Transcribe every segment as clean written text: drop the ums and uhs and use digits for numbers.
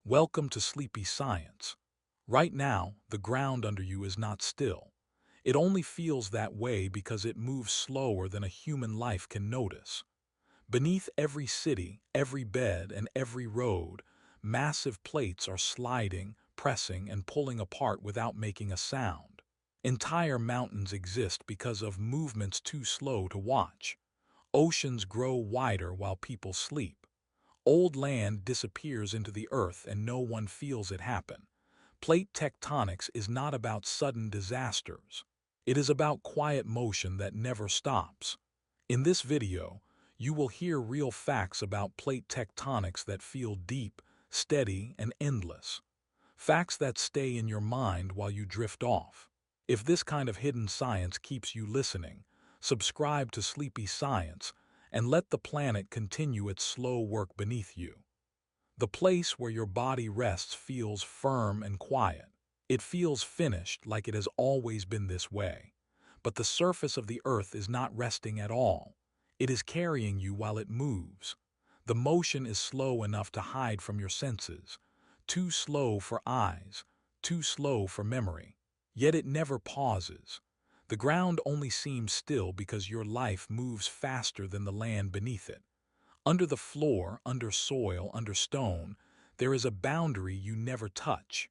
Welcome to Sleepy Science. Right now, the ground under you is not still. It only feels that way because it moves slower than a human life can notice. Beneath every city, every bed, and every road, massive plates are sliding, pressing, and pulling apart without making a sound. Entire mountains exist because of movements too slow to watch. Oceans grow wider while people sleep. Old land disappears into the earth and no one feels it happen. Plate tectonics is not about sudden disasters. It is about quiet motion that never stops. In this video, you will hear real facts about plate tectonics that feel deep, steady, and endless. Facts that stay in your mind while you drift off. If this kind of hidden science keeps you listening, subscribe to Sleepy Science and let the planet continue its slow work beneath you. The place where your body rests feels firm and quiet. It feels finished, like it has always been this way. But the surface of the earth is not resting at all. It is carrying you while it moves. The motion is slow enough to hide from your senses. Too slow for eyes, too slow for memory. Yet it never pauses. The ground only seems still because your life moves faster than the land beneath it. Under the floor, under soil, under stone, there is a boundary you never touch.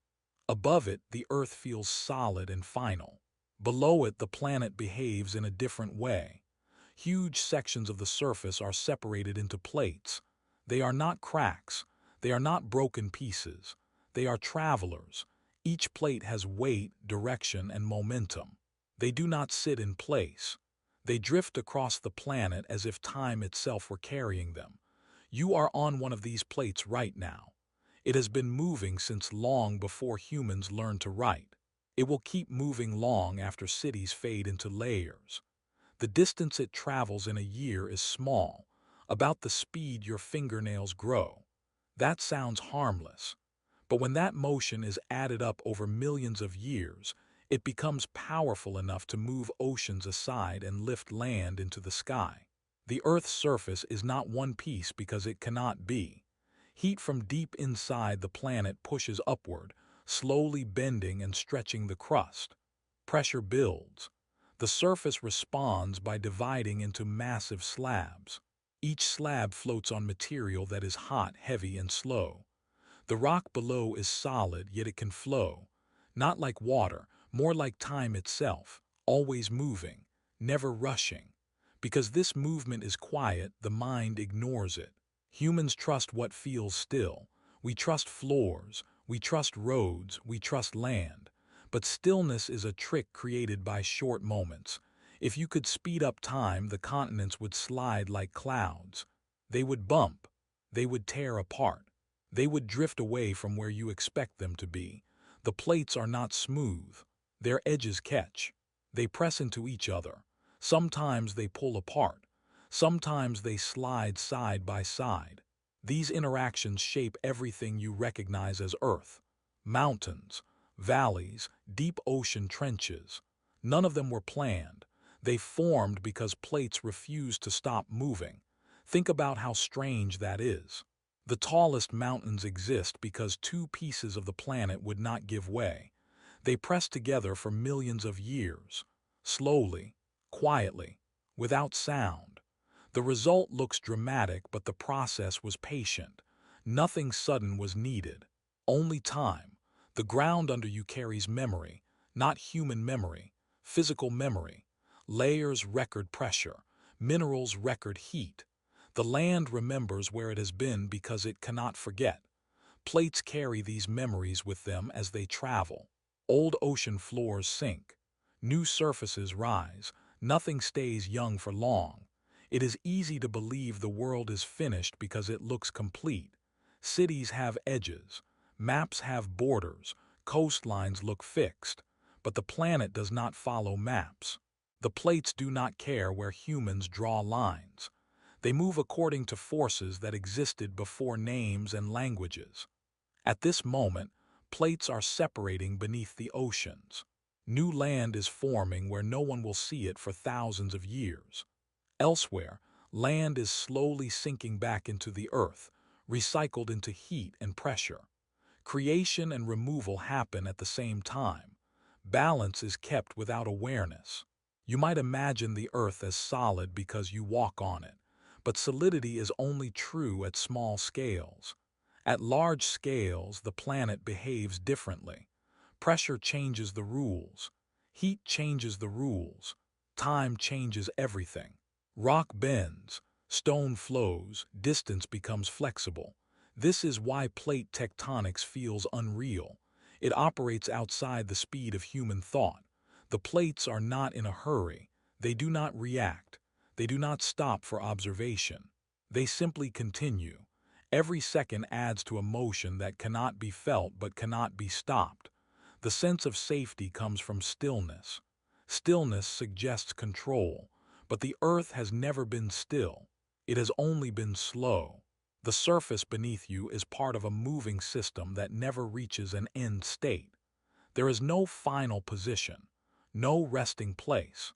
Above it, the earth feels solid and final. Below it, the planet behaves in a different way. Huge sections of the surface are separated into plates. They are not cracks. They are not broken pieces. They are travelers. Each plate has weight, direction, and momentum. They do not sit in place. They drift across the planet as if time itself were carrying them. You are on one of these plates right now. It has been moving since long before humans learned to write. It will keep moving long after cities fade into layers. The distance it travels in a year is small, about the speed your fingernails grow. That sounds harmless. But when that motion is added up over millions of years, it becomes powerful enough to move oceans aside and lift land into the sky. The Earth's surface is not one piece because it cannot be. Heat from deep inside the planet pushes upward, slowly bending and stretching the crust. Pressure builds. The surface responds by dividing into massive slabs. Each slab floats on material that is hot, heavy, and slow. The rock below is solid, yet it can flow. Not like water, more like time itself, always moving, never rushing. Because this movement is quiet, the mind ignores it. Humans trust what feels still. We trust floors, we trust roads, we trust land. But stillness is a trick created by short moments. If you could speed up time, the continents would slide like clouds. They would bump. They would tear apart. They would drift away from where you expect them to be. The plates are not smooth. Their edges catch. They press into each other. Sometimes they pull apart. Sometimes they slide side by side. These interactions shape everything you recognize as Earth. Mountains, valleys, deep ocean trenches. None of them were planned. They formed because plates refused to stop moving. Think about how strange that is. The tallest mountains exist because two pieces of the planet would not give way. They pressed together for millions of years, slowly, quietly, without sound. The result looks dramatic, but the process was patient. Nothing sudden was needed, only time. The ground under you carries memory, not human memory, physical memory. Layers record pressure, minerals record heat. The land remembers where it has been because it cannot forget. Plates carry these memories with them as they travel. Old ocean floors sink. New surfaces rise. Nothing stays young for long. It is easy to believe the world is finished because it looks complete. Cities have edges. Maps have borders. Coastlines look fixed. But the planet does not follow maps. The plates do not care where humans draw lines. They move according to forces that existed before names and languages. At this moment, plates are separating beneath the oceans. New land is forming where no one will see it for thousands of years. Elsewhere, land is slowly sinking back into the earth, recycled into heat and pressure. Creation and removal happen at the same time. Balance is kept without awareness. You might imagine the earth as solid because you walk on it, but solidity is only true at small scales. At large scales, the planet behaves differently. Pressure changes the rules. Heat changes the rules. Time changes everything. Rock bends, stone flows, distance becomes flexible. This is why plate tectonics feels unreal. It operates outside the speed of human thought. The plates are not in a hurry. They do not react. They do not stop for observation. They simply continue. Every second adds to a motion that cannot be felt but cannot be stopped. The sense of safety comes from stillness. Stillness suggests control, but the earth has never been still. It has only been slow. The surface beneath you is part of a moving system that never reaches an end state. There is no final position, no resting place.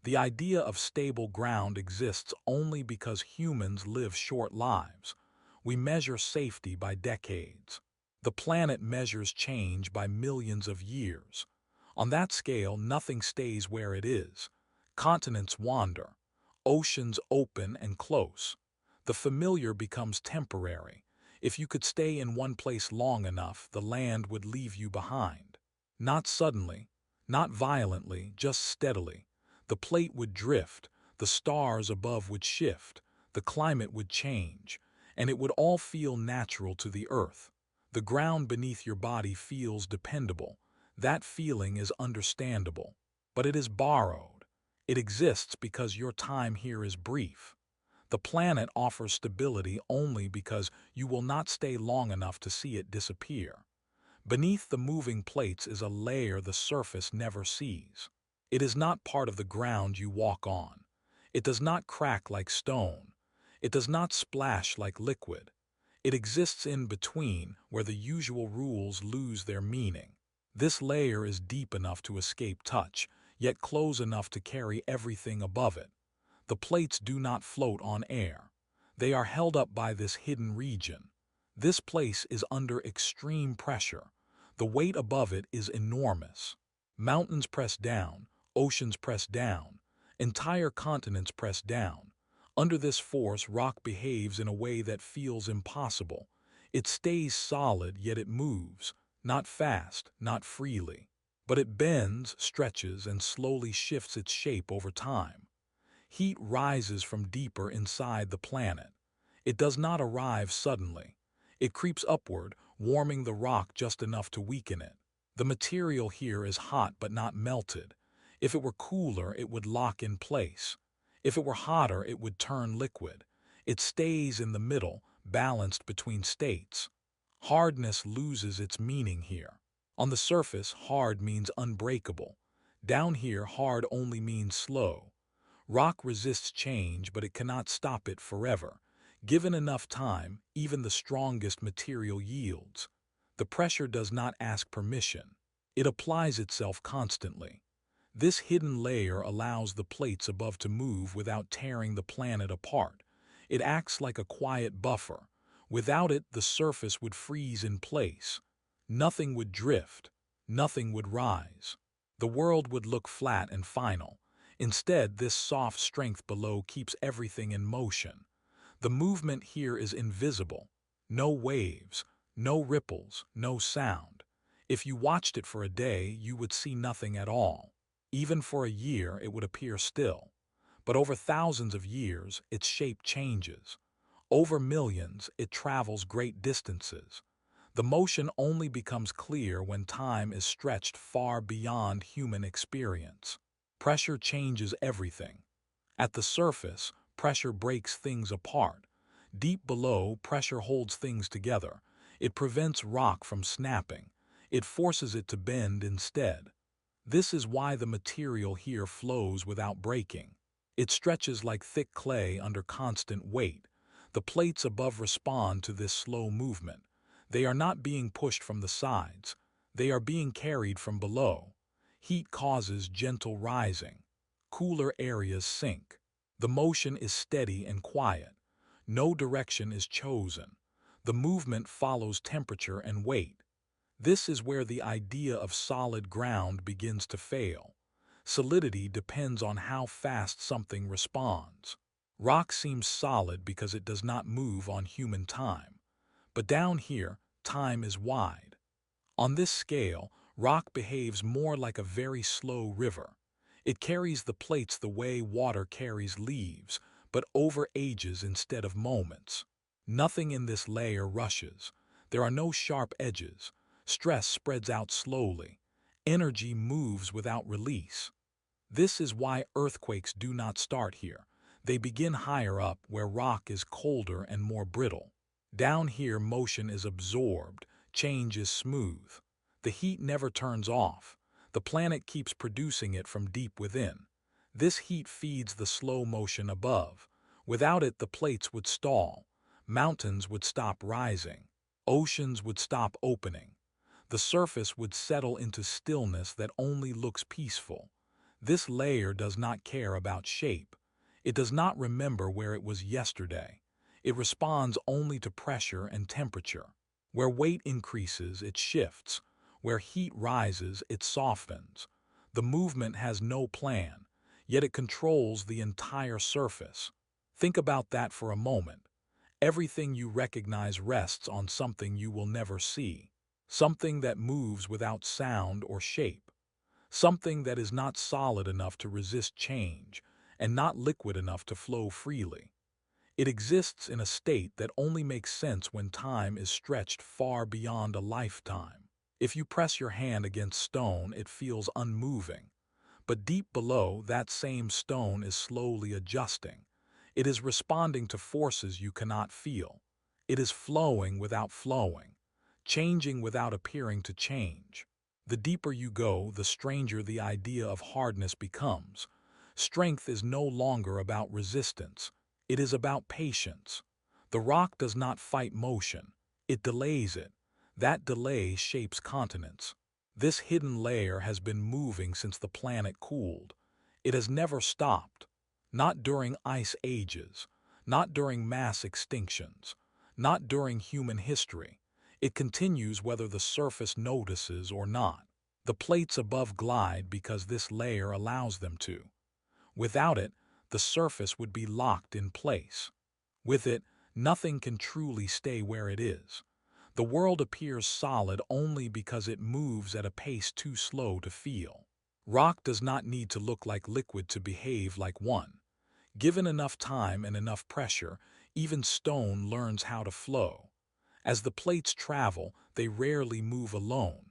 The idea of stable ground exists only because humans live short lives. We measure safety by decades. The planet measures change by millions of years. On that scale, nothing stays where it is. Continents wander. Oceans open and close. The familiar becomes temporary. If you could stay in one place long enough, the land would leave you behind. Not suddenly, not violently, just steadily. The plate would drift, the stars above would shift, the climate would change, and it would all feel natural to the earth. The ground beneath your body feels dependable. That feeling is understandable. But it is borrowed. It exists because your time here is brief. The planet offers stability only because you will not stay long enough to see it disappear. Beneath the moving plates is a layer the surface never sees. It is not part of the ground you walk on. It does not crack like stone. It does not splash like liquid. It exists in between, where the usual rules lose their meaning. This layer is deep enough to escape touch, yet close enough to carry everything above it. The plates do not float on air. They are held up by this hidden region. This place is under extreme pressure. The weight above it is enormous. Mountains press down, oceans press down, entire continents press down. Under this force, rock behaves in a way that feels impossible. It stays solid, yet it moves, not fast, not freely. But it bends, stretches, and slowly shifts its shape over time. Heat rises from deeper inside the planet. It does not arrive suddenly. It creeps upward, warming the rock just enough to weaken it. The material here is hot but not melted. If it were cooler, it would lock in place. If it were hotter, it would turn liquid. It stays in the middle, balanced between states. Hardness loses its meaning here. On the surface, hard means unbreakable. Down here, hard only means slow. Rock resists change, but it cannot stop it forever. Given enough time, even the strongest material yields. The pressure does not ask permission. It applies itself constantly. This hidden layer allows the plates above to move without tearing the planet apart. It acts like a quiet buffer. Without it, the surface would freeze in place. Nothing would drift. Nothing would rise. The world would look flat and final. Instead, this soft strength below keeps everything in motion. The movement here is invisible. No waves, no ripples, no sound. If you watched it for a day, you would see nothing at all. Even for a year, it would appear still. But over thousands of years, its shape changes. Over millions, it travels great distances. The motion only becomes clear when time is stretched far beyond human experience. Pressure changes everything. At the surface, pressure breaks things apart. Deep below, pressure holds things together. It prevents rock from snapping. It forces it to bend instead. This is why the material here flows without breaking. It stretches like thick clay under constant weight. The plates above respond to this slow movement. They are not being pushed from the sides. They are being carried from below. Heat causes gentle rising. Cooler areas sink. The motion is steady and quiet. No direction is chosen. The movement follows temperature and weight. This is where the idea of solid ground begins to fail. Solidity depends on how fast something responds. Rock seems solid because it does not move on human time. But down here, time is wide. On this scale, rock behaves more like a very slow river. It carries the plates the way water carries leaves, but over ages instead of moments. Nothing in this layer rushes. There are no sharp edges. Stress spreads out slowly. Energy moves without release. This is why earthquakes do not start here. They begin higher up where rock is colder and more brittle. Down here motion is absorbed, change is smooth. The heat never turns off. The planet keeps producing it from deep within. This heat feeds the slow motion above. Without it, the plates would stall. Mountains would stop rising. Oceans would stop opening. The surface would settle into stillness that only looks peaceful. This layer does not care about shape. It does not remember where it was yesterday. It responds only to pressure and temperature. Where weight increases, it shifts. Where heat rises, it softens. The movement has no plan, yet it controls the entire surface. Think about that for a moment. Everything you recognize rests on something you will never see. Something that moves without sound or shape. Something that is not solid enough to resist change, and not liquid enough to flow freely. It exists in a state that only makes sense when time is stretched far beyond a lifetime. If you press your hand against stone, it feels unmoving. But deep below, that same stone is slowly adjusting. It is responding to forces you cannot feel. It is flowing without flowing, changing without appearing to change. The deeper you go, the stranger the idea of hardness becomes. Strength is no longer about resistance. It is about patience. The rock does not fight motion. It delays it. That delay shapes continents. This hidden layer has been moving since the planet cooled. It has never stopped. Not during ice ages. Not during mass extinctions. Not during human history. It continues whether the surface notices or not. The plates above glide because this layer allows them to. Without it, the surface would be locked in place. With it, nothing can truly stay where it is. The world appears solid only because it moves at a pace too slow to feel. Rock does not need to look like liquid to behave like one. Given enough time and enough pressure, even stone learns how to flow. As the plates travel, they rarely move alone.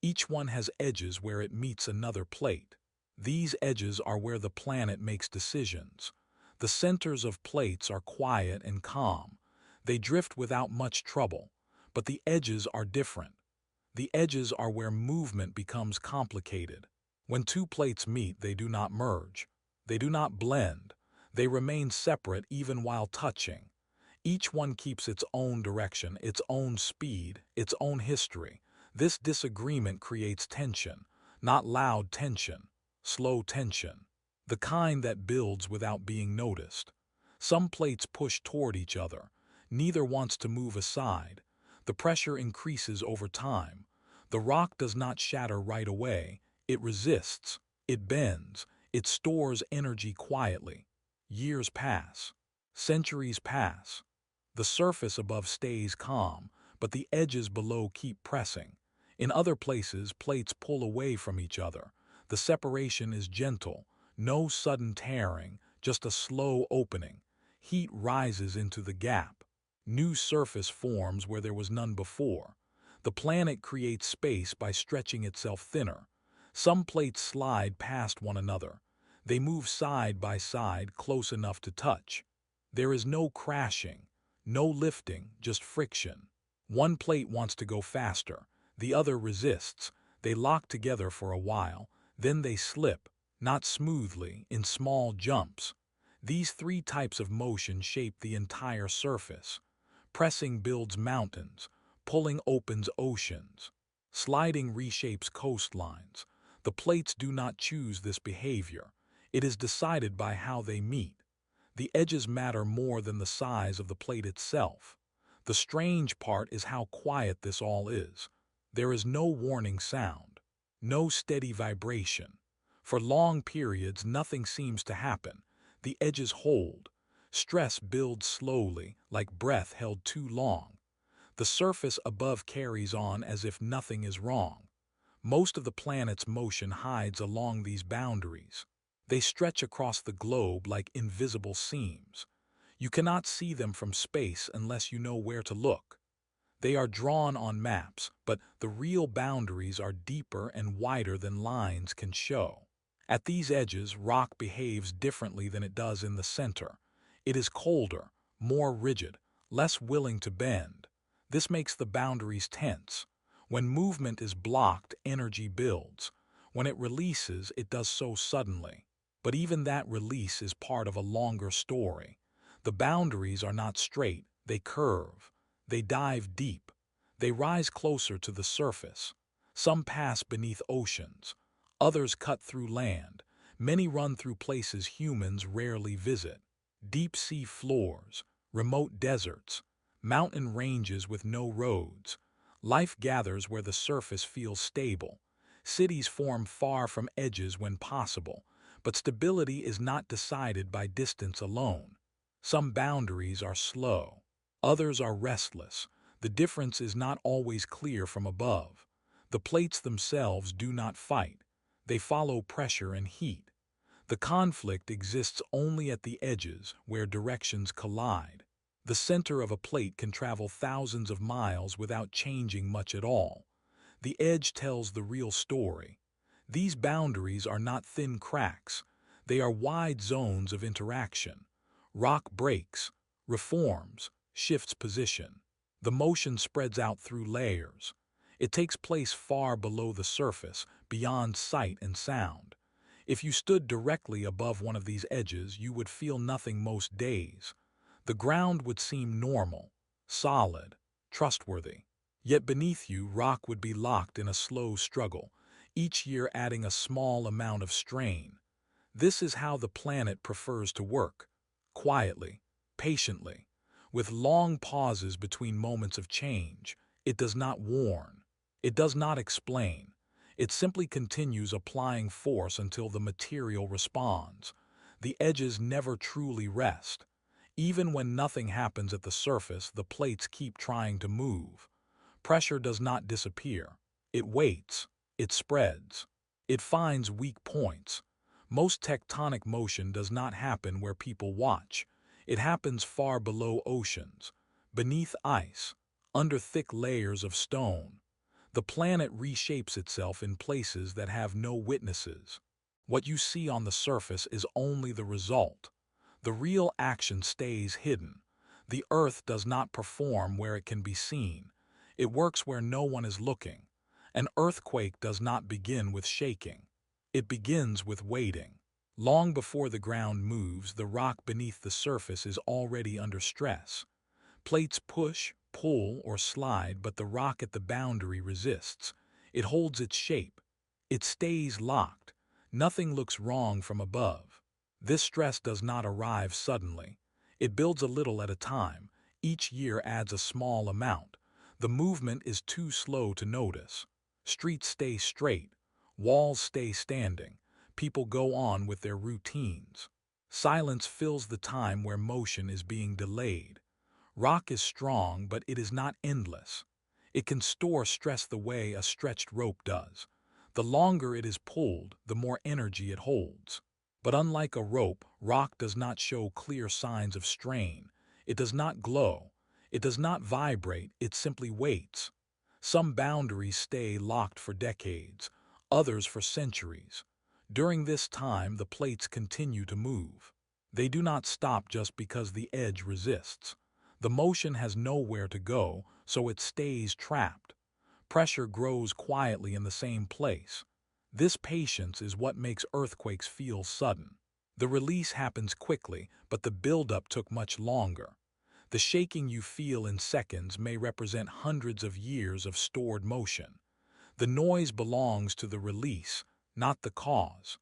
Each one has edges where it meets another plate. These edges are where the planet makes decisions. The centers of plates are quiet and calm. They drift without much trouble. But the edges are different. The edges are where movement becomes complicated. When two plates meet, they do not merge. They do not blend. They remain separate even while touching. Each one keeps its own direction, its own speed, its own history. This disagreement creates tension, not loud tension, slow tension. The kind that builds without being noticed. Some plates push toward each other. Neither wants to move aside. The pressure increases over time. The rock does not shatter right away. It resists. It bends. It stores energy quietly. Years pass. Centuries pass. The surface above stays calm, but the edges below keep pressing. In other places, plates pull away from each other. The separation is gentle. No sudden tearing, just a slow opening. Heat rises into the gap. New surface forms where there was none before. The planet creates space by stretching itself thinner. Some plates slide past one another. They move side by side close enough to touch. There is no crashing, no lifting, just friction. One plate wants to go faster. The other resists. They lock together for a while. Then they slip, not smoothly, in small jumps. These three types of motion shape the entire surface. Pressing builds mountains. Pulling opens oceans. Sliding reshapes coastlines. The plates do not choose this behavior. It is decided by how they meet. The edges matter more than the size of the plate itself. The strange part is how quiet this all is. There is no warning sound, no steady vibration. For long periods, nothing seems to happen. The edges hold. Stress builds slowly, like breath held too long. The surface above carries on as if nothing is wrong. Most of the planet's motion hides along these boundaries. They stretch across the globe like invisible seams. You cannot see them from space unless you know where to look. They are drawn on maps, but the real boundaries are deeper and wider than lines can show. At these edges, rock behaves differently than it does in the center. It is colder, more rigid, less willing to bend. This makes the boundaries tense. When movement is blocked, energy builds. When it releases, it does so suddenly. But even that release is part of a longer story. The boundaries are not straight, they curve. They dive deep. They rise closer to the surface. Some pass beneath oceans. Others cut through land. Many run through places humans rarely visit. Deep sea floors, remote deserts, mountain ranges with no roads. Life gathers where the surface feels stable. Cities form far from edges when possible, but stability is not decided by distance alone. Some boundaries are slow. Others are restless. The difference is not always clear from above. The plates themselves do not fight. They follow pressure and heat. The conflict exists only at the edges where directions collide. The center of a plate can travel thousands of miles without changing much at all. The edge tells the real story. These boundaries are not thin cracks. They are wide zones of interaction. Rock breaks, reforms, shifts position. The motion spreads out through layers. It takes place far below the surface, beyond sight and sound. If you stood directly above one of these edges, you would feel nothing most days. The ground would seem normal, solid, trustworthy. Yet beneath you, rock would be locked in a slow struggle, each year adding a small amount of strain. This is how the planet prefers to work, quietly, patiently, with long pauses between moments of change. It does not warn. It does not explain. It simply continues applying force until the material responds. The edges never truly rest. Even when nothing happens at the surface, the plates keep trying to move. Pressure does not disappear. It waits. It spreads. It finds weak points. Most tectonic motion does not happen where people watch. It happens far below oceans, beneath ice, under thick layers of stone. The planet reshapes itself in places that have no witnesses. What you see on the surface is only the result. The real action stays hidden. The earth does not perform where it can be seen. It works where no one is looking. An earthquake does not begin with shaking. It begins with waiting. Long before the ground moves, the rock beneath the surface is already under stress. Plates push, pull, or slide, but the rock at the boundary resists. It holds its shape. It stays locked. Nothing looks wrong from above. This stress does not arrive suddenly. It builds a little at a time. Each year adds a small amount. The movement is too slow to notice. Streets stay straight. Walls stay standing. People go on with their routines. Silence fills the time where motion is being delayed. Rock is strong, but it is not endless. It can store stress the way a stretched rope does. The longer it is pulled, the more energy it holds. But unlike a rope, rock does not show clear signs of strain. It does not glow. It does not vibrate. It simply waits. Some boundaries stay locked for decades, others for centuries. During this time, the plates continue to move. They do not stop just because the edge resists. The motion has nowhere to go, so it stays trapped. Pressure grows quietly in the same place. This patience is what makes earthquakes feel sudden. The release happens quickly, but the buildup took much longer. The shaking you feel in seconds may represent hundreds of years of stored motion. The noise belongs to the release, not the cause.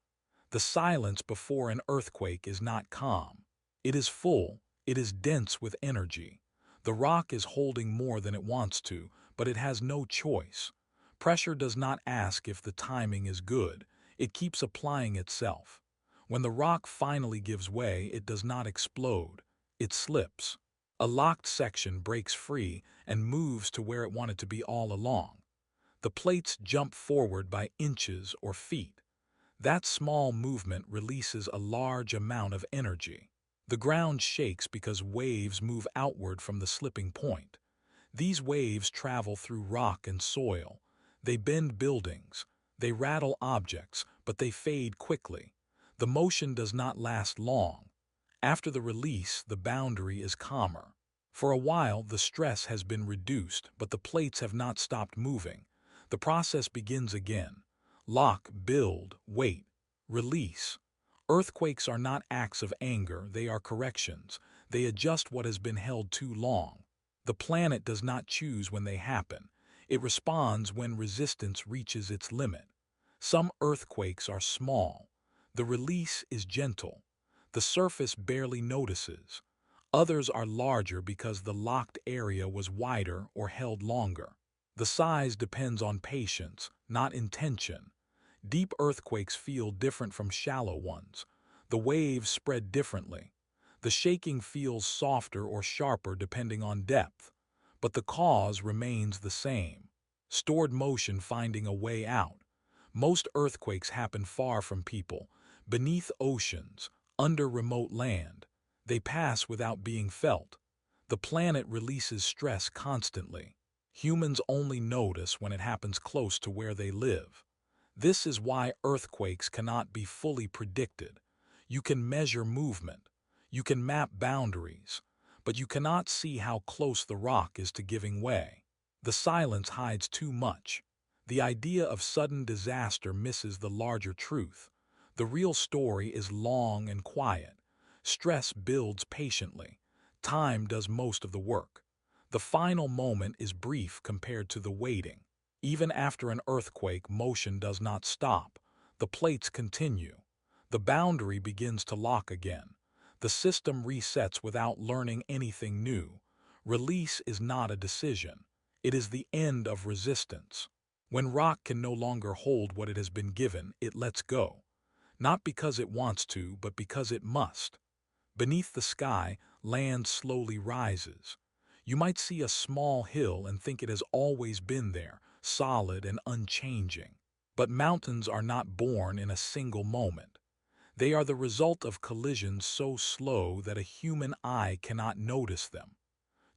The silence before an earthquake is not calm. It is full, it is dense with energy. The rock is holding more than it wants to, but it has no choice. Pressure does not ask if the timing is good, it keeps applying itself. When the rock finally gives way, it does not explode, it slips. A locked section breaks free and moves to where it wanted to be all along. The plates jump forward by inches or feet. That small movement releases a large amount of energy. The ground shakes because waves move outward from the slipping point. These waves travel through rock and soil. They bend buildings. They rattle objects, but they fade quickly. The motion does not last long. After the release, the boundary is calmer. For a while, the stress has been reduced, but the plates have not stopped moving. The process begins again. Lock, build, wait, release. Earthquakes are not acts of anger, they are corrections. They adjust what has been held too long. The planet does not choose when they happen. It responds when resistance reaches its limit. Some earthquakes are small. The release is gentle. The surface barely notices. Others are larger because the locked area was wider or held longer. The size depends on patience, not intention. Deep earthquakes feel different from shallow ones. The waves spread differently. The shaking feels softer or sharper depending on depth. But the cause remains the same. Stored motion finding a way out. Most earthquakes happen far from people, beneath oceans, under remote land. They pass without being felt. The planet releases stress constantly. Humans only notice when it happens close to where they live. This is why earthquakes cannot be fully predicted. You can measure movement. You can map boundaries. But you cannot see how close the rock is to giving way. The silence hides too much. The idea of sudden disaster misses the larger truth. The real story is long and quiet. Stress builds patiently. Time does most of the work. The final moment is brief compared to the waiting. Even after an earthquake, motion does not stop. The plates continue. The boundary begins to lock again. The system resets without learning anything new. Release is not a decision. It is the end of resistance. When rock can no longer hold what it has been given, it lets go. Not because it wants to, but because it must. Beneath the sky, land slowly rises. You might see a small hill and think it has always been there, solid and unchanging. But mountains are not born in a single moment. They are the result of collisions so slow that a human eye cannot notice them.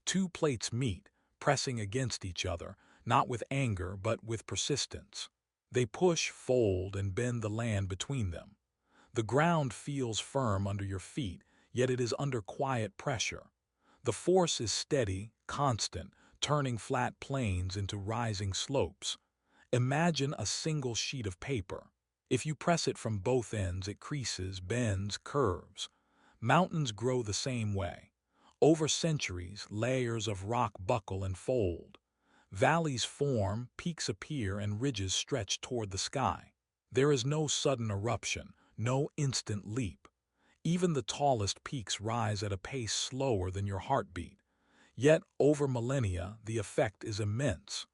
Two plates meet, pressing against each other, not with anger but with persistence. They push, fold, and bend the land between them. The ground feels firm under your feet, yet it is under quiet pressure. The force is steady, constant, turning flat plains into rising slopes. Imagine a single sheet of paper. If you press it from both ends, it creases, bends, curves. Mountains grow the same way. Over centuries, layers of rock buckle and fold. Valleys form, peaks appear, and ridges stretch toward the sky. There is no sudden eruption, no instant leap. Even the tallest peaks rise at a pace slower than your heartbeat. Yet, over millennia, the effect is immense.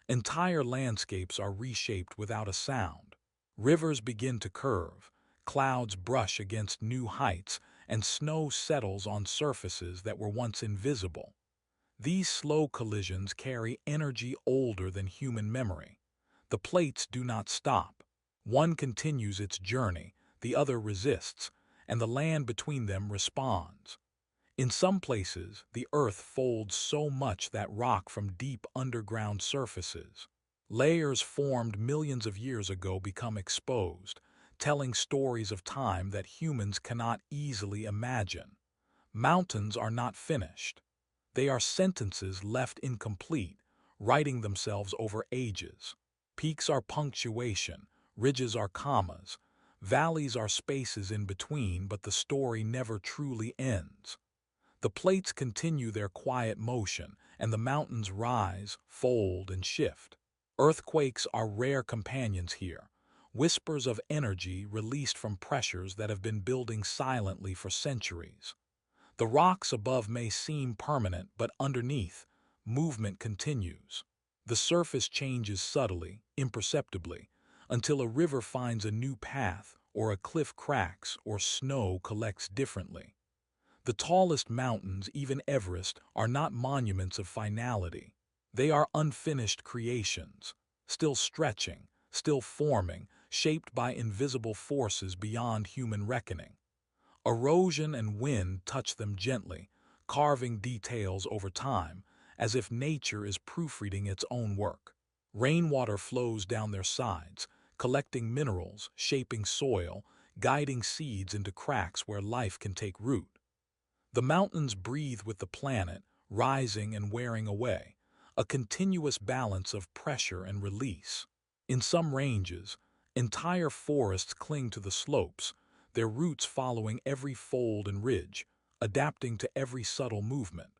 Entire landscapes are reshaped without a sound. Rivers begin to curve, clouds brush against new heights, and snow settles on surfaces that were once invisible. These slow collisions carry energy older than human memory. The plates do not stop. One continues its journey, the other resists, and the land between them responds. In some places, the earth folds so much that rock from deep underground surfaces. Layers formed millions of years ago become exposed, telling stories of time that humans cannot easily imagine. Mountains are not finished. They are sentences left incomplete, writing themselves over ages. Peaks are punctuation, ridges are commas, valleys are spaces in between, but the story never truly ends. The plates continue their quiet motion, and the mountains rise, fold, and shift. Earthquakes are rare companions here, whispers of energy released from pressures that have been building silently for centuries. The rocks above may seem permanent, but underneath, movement continues. The surface changes subtly, imperceptibly, until a river finds a new path, or a cliff cracks, or snow collects differently. The tallest mountains, even Everest, are not monuments of finality. They are unfinished creations, still stretching, still forming, shaped by invisible forces beyond human reckoning. Erosion and wind touch them gently, carving details over time, as if nature is proofreading its own work. Rainwater flows down their sides, collecting minerals, shaping soil, guiding seeds into cracks where life can take root. The mountains breathe with the planet, rising and wearing away, a continuous balance of pressure and release. In some ranges, entire forests cling to the slopes, their roots following every fold and ridge, adapting to every subtle movement.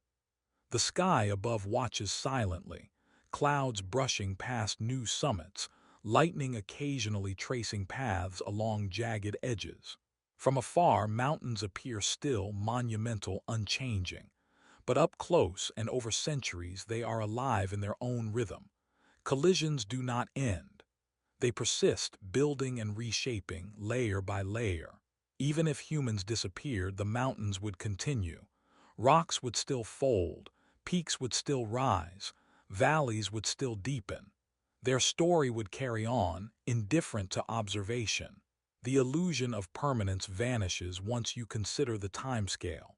The sky above watches silently, clouds brushing past new summits, lightning occasionally tracing paths along jagged edges. From afar, mountains appear still, monumental, unchanging. But up close and over centuries, they are alive in their own rhythm. Collisions do not end. They persist, building and reshaping, layer by layer. Even if humans disappeared, the mountains would continue. Rocks would still fold, peaks would still rise, valleys would still deepen. Their story would carry on, indifferent to observation. The illusion of permanence vanishes once you consider the timescale.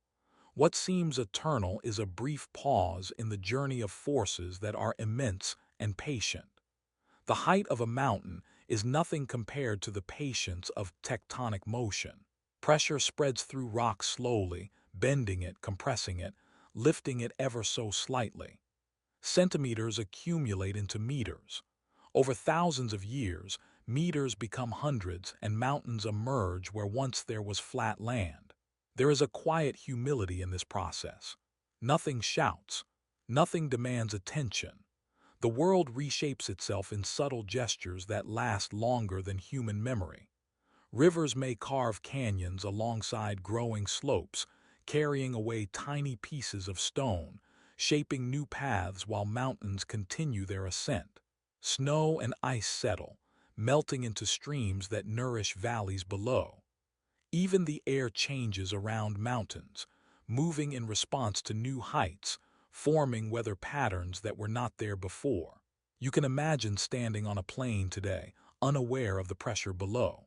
What seems eternal is a brief pause in the journey of forces that are immense and patient. The height of a mountain is nothing compared to the patience of tectonic motion. Pressure spreads through rock slowly, bending it, compressing it, lifting it ever so slightly. Centimeters accumulate into meters. Over thousands of years, meters become hundreds and mountains emerge where once there was flat land. There is a quiet humility in this process. Nothing shouts. Nothing demands attention. The world reshapes itself in subtle gestures that last longer than human memory. Rivers may carve canyons alongside growing slopes, carrying away tiny pieces of stone, shaping new paths while mountains continue their ascent. Snow and ice settle, melting into streams that nourish valleys below. Even the air changes around mountains, moving in response to new heights, forming weather patterns that were not there before. You can imagine standing on a plain today, unaware of the pressure below.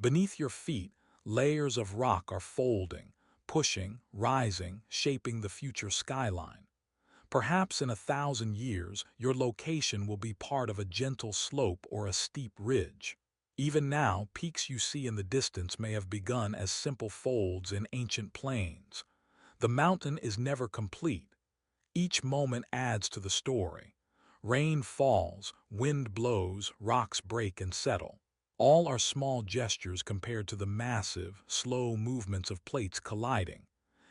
Beneath your feet, layers of rock are folding, pushing, rising, shaping the future skyline. Perhaps in 1,000 years, your location will be part of a gentle slope or a steep ridge. Even now, peaks you see in the distance may have begun as simple folds in ancient plains. The mountain is never complete. Each moment adds to the story. Rain falls, wind blows, rocks break and settle. All are small gestures compared to the massive, slow movements of plates colliding.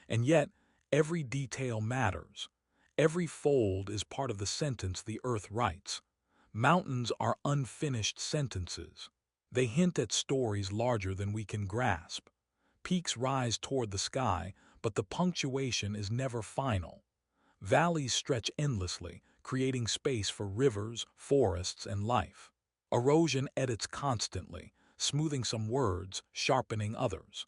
And yet, every detail matters. Every fold is part of the sentence the earth writes. Mountains are unfinished sentences. They hint at stories larger than we can grasp. Peaks rise toward the sky, but the punctuation is never final. Valleys stretch endlessly, creating space for rivers, forests, and life. Erosion edits constantly, smoothing some words, sharpening others.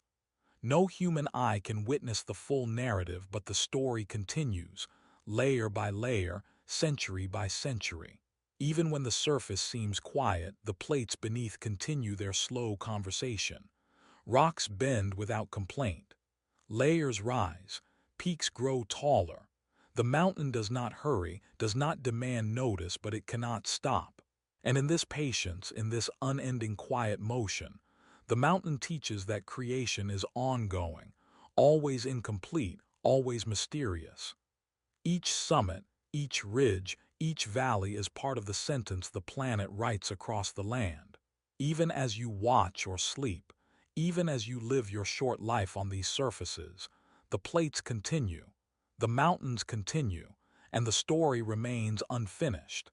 No human eye can witness the full narrative, but the story continues, layer by layer, century by century. Even when the surface seems quiet, the plates beneath continue their slow conversation. Rocks bend without complaint. Layers rise. Peaks grow taller. The mountain does not hurry, does not demand notice, but it cannot stop. And in this patience, in this unending quiet motion, the mountain teaches that creation is ongoing, always incomplete, always mysterious. Each summit, each ridge, each valley is part of the sentence the planet writes across the land. Even as you watch or sleep, even as you live your short life on these surfaces, the plates continue, the mountains continue, and the story remains unfinished,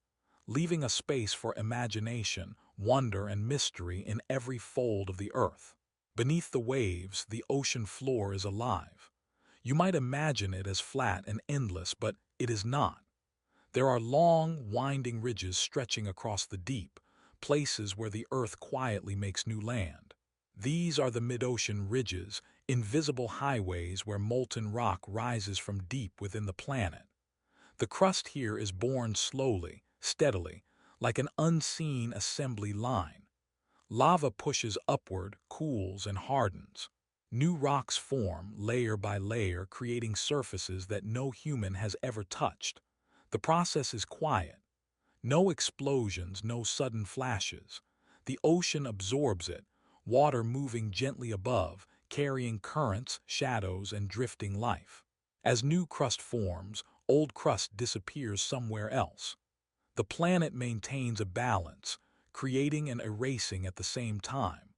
leaving a space for imagination, wonder, and mystery in every fold of the earth. Beneath the waves, the ocean floor is alive. You might imagine it as flat and endless, but it is not. There are long, winding ridges stretching across the deep, places where the earth quietly makes new land. These are the mid-ocean ridges, invisible highways where molten rock rises from deep within the planet. The crust here is born slowly, steadily, like an unseen assembly line. Lava pushes upward, cools, and hardens. New rocks form, layer by layer, creating surfaces that no human has ever touched. The process is quiet. No explosions, no sudden flashes. The ocean absorbs it, water moving gently above, carrying currents, shadows, and drifting life. As new crust forms, old crust disappears somewhere else. The planet maintains a balance, creating and erasing at the same time.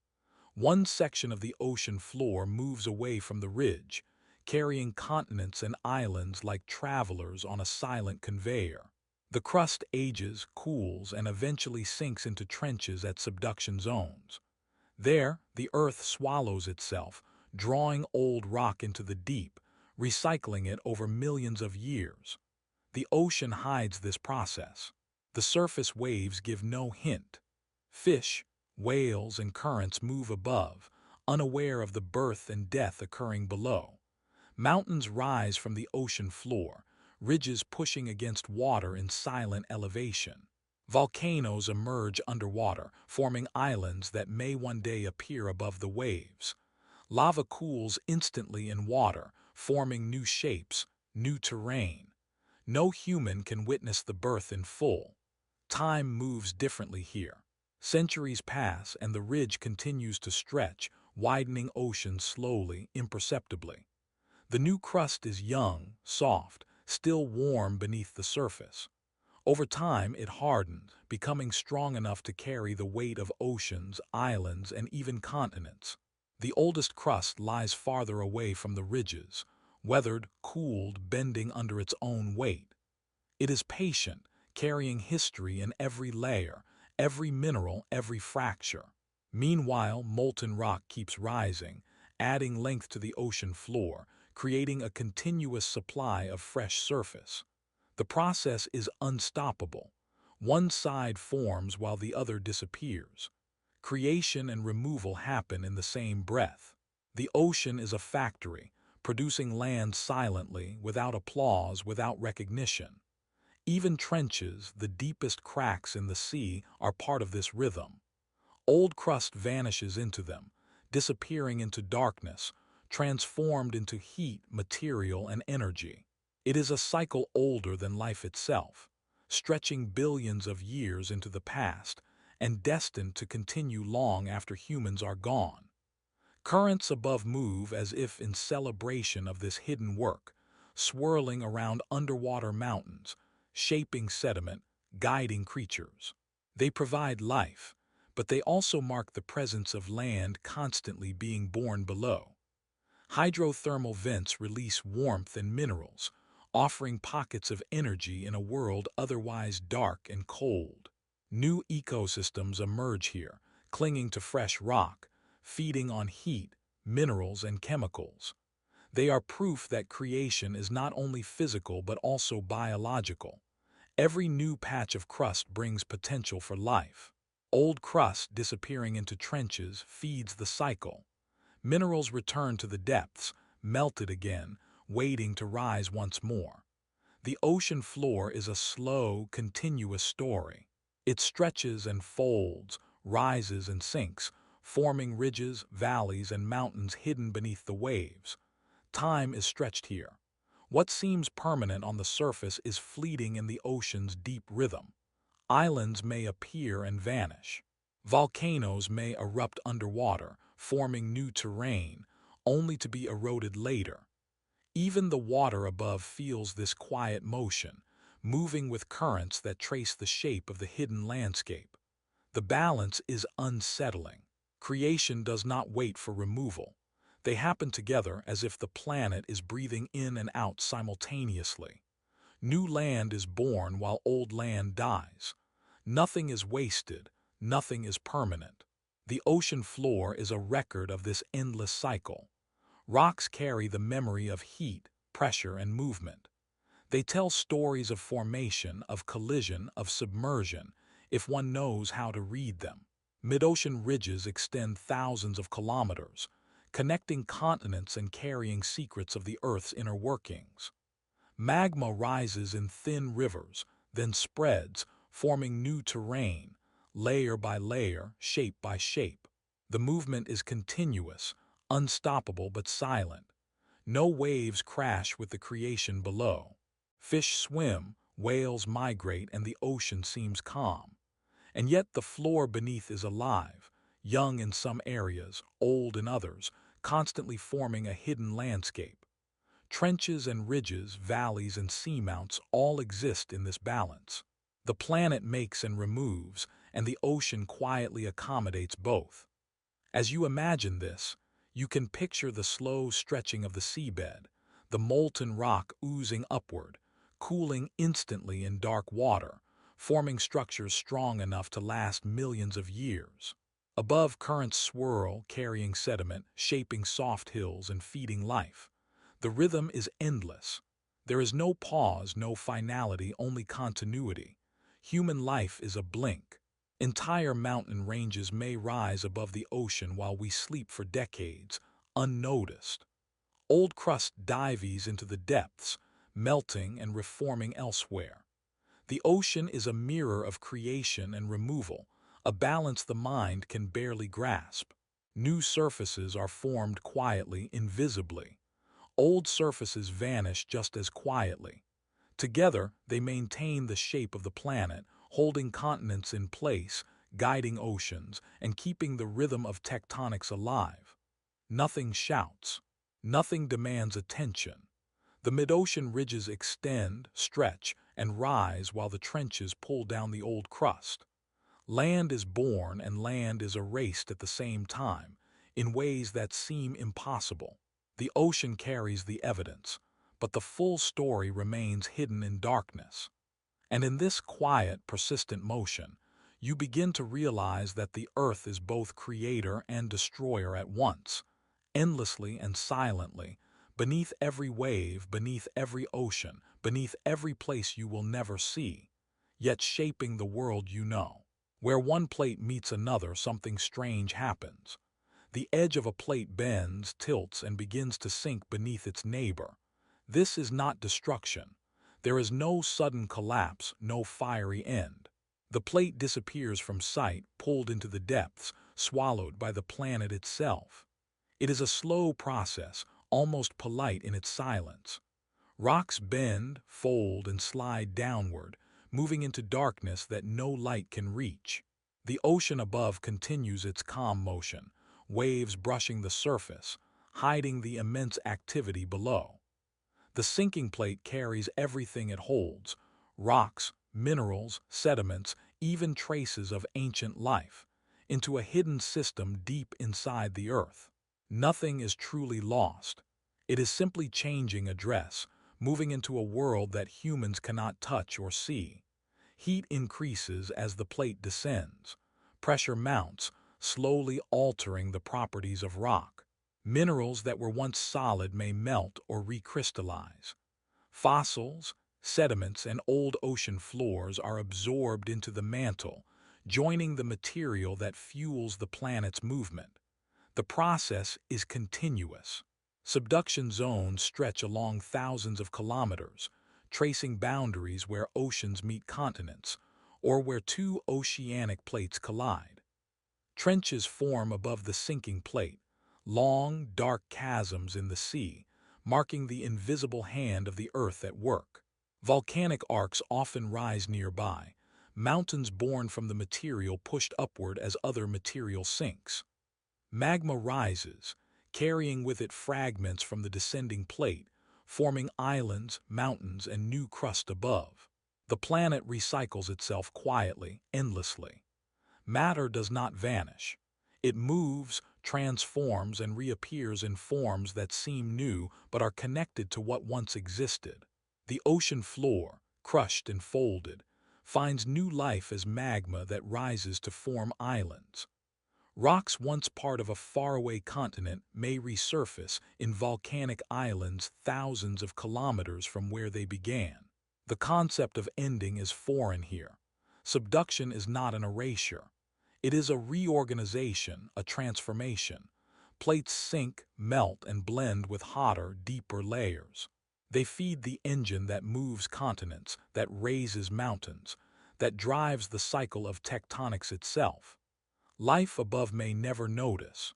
One section of the ocean floor moves away from the ridge, carrying continents and islands like travelers on a silent conveyor. The crust ages, cools, and eventually sinks into trenches at subduction zones. There, the Earth swallows itself, drawing old rock into the deep, recycling it over millions of years. The ocean hides this process. The surface waves give no hint. Fish, whales, and currents move above, unaware of the birth and death occurring below. Mountains rise from the ocean floor, ridges pushing against water in silent elevation. Volcanoes emerge underwater, forming islands that may one day appear above the waves. Lava cools instantly in water, forming new shapes, new terrain. No human can witness the birth in full. Time moves differently here. Centuries pass and the ridge continues to stretch, widening oceans slowly, imperceptibly. The new crust is young, soft, still warm beneath the surface. Over time, it hardened, becoming strong enough to carry the weight of oceans, islands, and even continents. The oldest crust lies farther away from the ridges, weathered, cooled, bending under its own weight. It is patient, carrying history in every layer, every mineral, every fracture. Meanwhile, molten rock keeps rising, adding length to the ocean floor, creating a continuous supply of fresh surface. The process is unstoppable. One side forms while the other disappears. Creation and removal happen in the same breath. The ocean is a factory, producing land silently, without applause, without recognition. Even trenches, the deepest cracks in the sea, are part of this rhythm. Old crust vanishes into them, disappearing into darkness, transformed into heat, material, and energy. It is a cycle older than life itself, stretching billions of years into the past and destined to continue long after humans are gone. Currents above move as if in celebration of this hidden work, swirling around underwater mountains, shaping sediment, guiding creatures. They provide life, but they also mark the presence of land constantly being born below. Hydrothermal vents release warmth and minerals, offering pockets of energy in a world otherwise dark and cold. New ecosystems emerge here, clinging to fresh rock, feeding on heat, minerals, and chemicals. They are proof that creation is not only physical but also biological. Every new patch of crust brings potential for life. Old crust disappearing into trenches feeds the cycle. Minerals return to the depths, melted again, waiting to rise once more. The ocean floor is a slow, continuous story. It stretches and folds, rises and sinks, forming ridges, valleys, and mountains hidden beneath the waves. Time is stretched here. What seems permanent on the surface is fleeting in the ocean's deep rhythm. Islands may appear and vanish. Volcanoes may erupt underwater, forming new terrain, only to be eroded later. Even the water above feels this quiet motion, moving with currents that trace the shape of the hidden landscape. The balance is unsettling. Creation does not wait for removal. They happen together as if the planet is breathing in and out simultaneously. New land is born while old land dies. Nothing is wasted, nothing is permanent. The ocean floor is a record of this endless cycle. Rocks carry the memory of heat, pressure, and movement. They tell stories of formation, of collision, of submersion, if one knows how to read them. Mid-ocean ridges extend thousands of kilometers, connecting continents and carrying secrets of the Earth's inner workings. Magma rises in thin rivers, then spreads, forming new terrain, layer by layer, shape by shape. The movement is continuous, unstoppable but silent. No waves crash with the creation below. Fish swim, whales migrate, and the ocean seems calm. And yet the floor beneath is alive, young in some areas, old in others, constantly forming a hidden landscape. Trenches and ridges, valleys and seamounts all exist in this balance. The planet makes and removes, and the ocean quietly accommodates both. As you imagine this, you can picture the slow stretching of the seabed, the molten rock oozing upward, cooling instantly in dark water, forming structures strong enough to last millions of years. Above, currents swirl, carrying sediment, shaping soft hills and feeding life. The rhythm is endless. There is no pause, no finality, only continuity. Human life is a blink. Entire mountain ranges may rise above the ocean while we sleep for decades, unnoticed. Old crust dives into the depths, melting and reforming elsewhere. The ocean is a mirror of creation and removal, a balance the mind can barely grasp. New surfaces are formed quietly, invisibly. Old surfaces vanish just as quietly. Together, they maintain the shape of the planet, holding continents in place, guiding oceans, and keeping the rhythm of tectonics alive. Nothing shouts. Nothing demands attention. The mid-ocean ridges extend, stretch, and rise while the trenches pull down the old crust. Land is born and land is erased at the same time, in ways that seem impossible. The ocean carries the evidence, but the full story remains hidden in darkness. And in this quiet, persistent motion, you begin to realize that the earth is both creator and destroyer at once, endlessly and silently, beneath every wave, beneath every ocean, beneath every place you will never see, yet shaping the world you know. Where one plate meets another, something strange happens. The edge of a plate bends, tilts, and begins to sink beneath its neighbor. This is not destruction. There is no sudden collapse, no fiery end. The plate disappears from sight, pulled into the depths, swallowed by the planet itself. It is a slow process, almost polite in its silence. Rocks bend, fold, and slide downward, moving into darkness that no light can reach. The ocean above continues its calm motion, waves brushing the surface, hiding the immense activity below. The sinking plate carries everything it holds: rocks, minerals, sediments, even traces of ancient life, into a hidden system deep inside the earth. Nothing is truly lost. It is simply changing address, moving into a world that humans cannot touch or see. Heat increases as the plate descends. Pressure mounts, slowly altering the properties of rock. Minerals that were once solid may melt or recrystallize. Fossils, sediments, and old ocean floors are absorbed into the mantle, joining the material that fuels the planet's movement. The process is continuous. Subduction zones stretch along thousands of kilometers, tracing boundaries where oceans meet continents, or where two oceanic plates collide. Trenches form above the sinking plate, long, dark chasms in the sea, marking the invisible hand of the earth at work. Volcanic arcs often rise nearby, mountains born from the material pushed upward as other material sinks. Magma rises, carrying with it fragments from the descending plate, forming islands, mountains, and new crust above. The planet recycles itself quietly, endlessly. Matter does not vanish. It moves, transforms, and reappears in forms that seem new but are connected to what once existed. The ocean floor, crushed and folded, finds new life as magma that rises to form islands. Rocks once part of a faraway continent may resurface in volcanic islands thousands of kilometers from where they began. The concept of ending is foreign here. Subduction is not an erasure. It is a reorganization, a transformation. Plates sink, melt, and blend with hotter, deeper layers. They feed the engine that moves continents, that raises mountains, that drives the cycle of tectonics itself. Life above may never notice.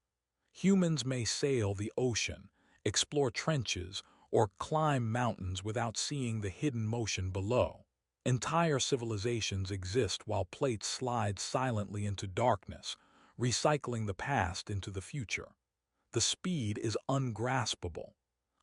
Humans may sail the ocean, explore trenches, or climb mountains without seeing the hidden motion below. Entire civilizations exist while plates slide silently into darkness, recycling the past into the future. The speed is ungraspable.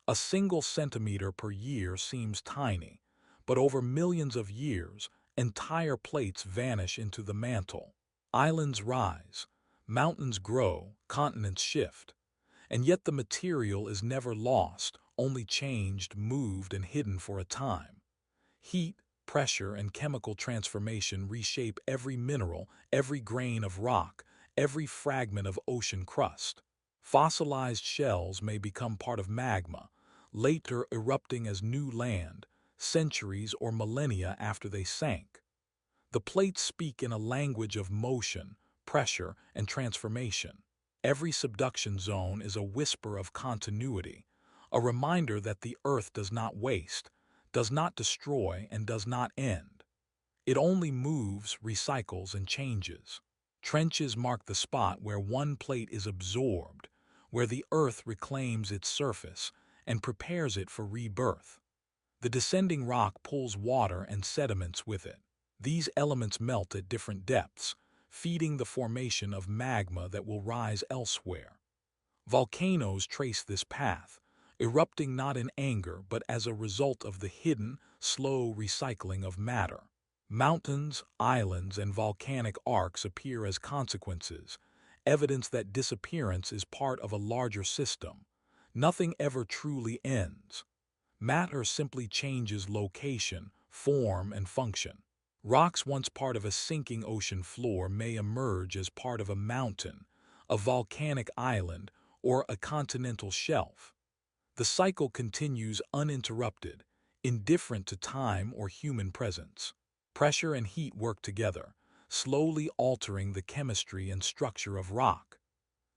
A single centimeter per year seems tiny, but over millions of years, entire plates vanish into the mantle. Islands rise, mountains grow, continents shift, and yet the material is never lost, only changed, moved, and hidden for a time. Heat, pressure, and chemical transformation reshape every mineral, every grain of rock, every fragment of ocean crust. Fossilized shells may become part of magma, later erupting as new land, centuries or millennia after they sank. The plates speak in a language of motion, pressure, and transformation. Every subduction zone is a whisper of continuity, a reminder that the Earth does not waste, does not destroy, and does not end. It only moves, recycles, and changes. Trenches mark the spot where one plate is absorbed, where the Earth reclaims its surface and prepares it for rebirth. The descending rock pulls water and sediments with it. These elements melt at different depths, feeding the formation of magma that will rise elsewhere. Volcanoes trace this path, erupting not in anger but as a result of the hidden, slow recycling of matter. Mountains, islands, and volcanic arcs appear as consequences, evidence that disappearance is part of a larger system. Nothing ever truly ends. Matter simply changes location, form, and function. Rocks once part of a sinking ocean floor may emerge as part of a mountain, a volcanic island, or a continental shelf. The cycle continues uninterrupted, indifferent to time or human presence. Pressure and heat work together, slowly altering the chemistry and structure of rock.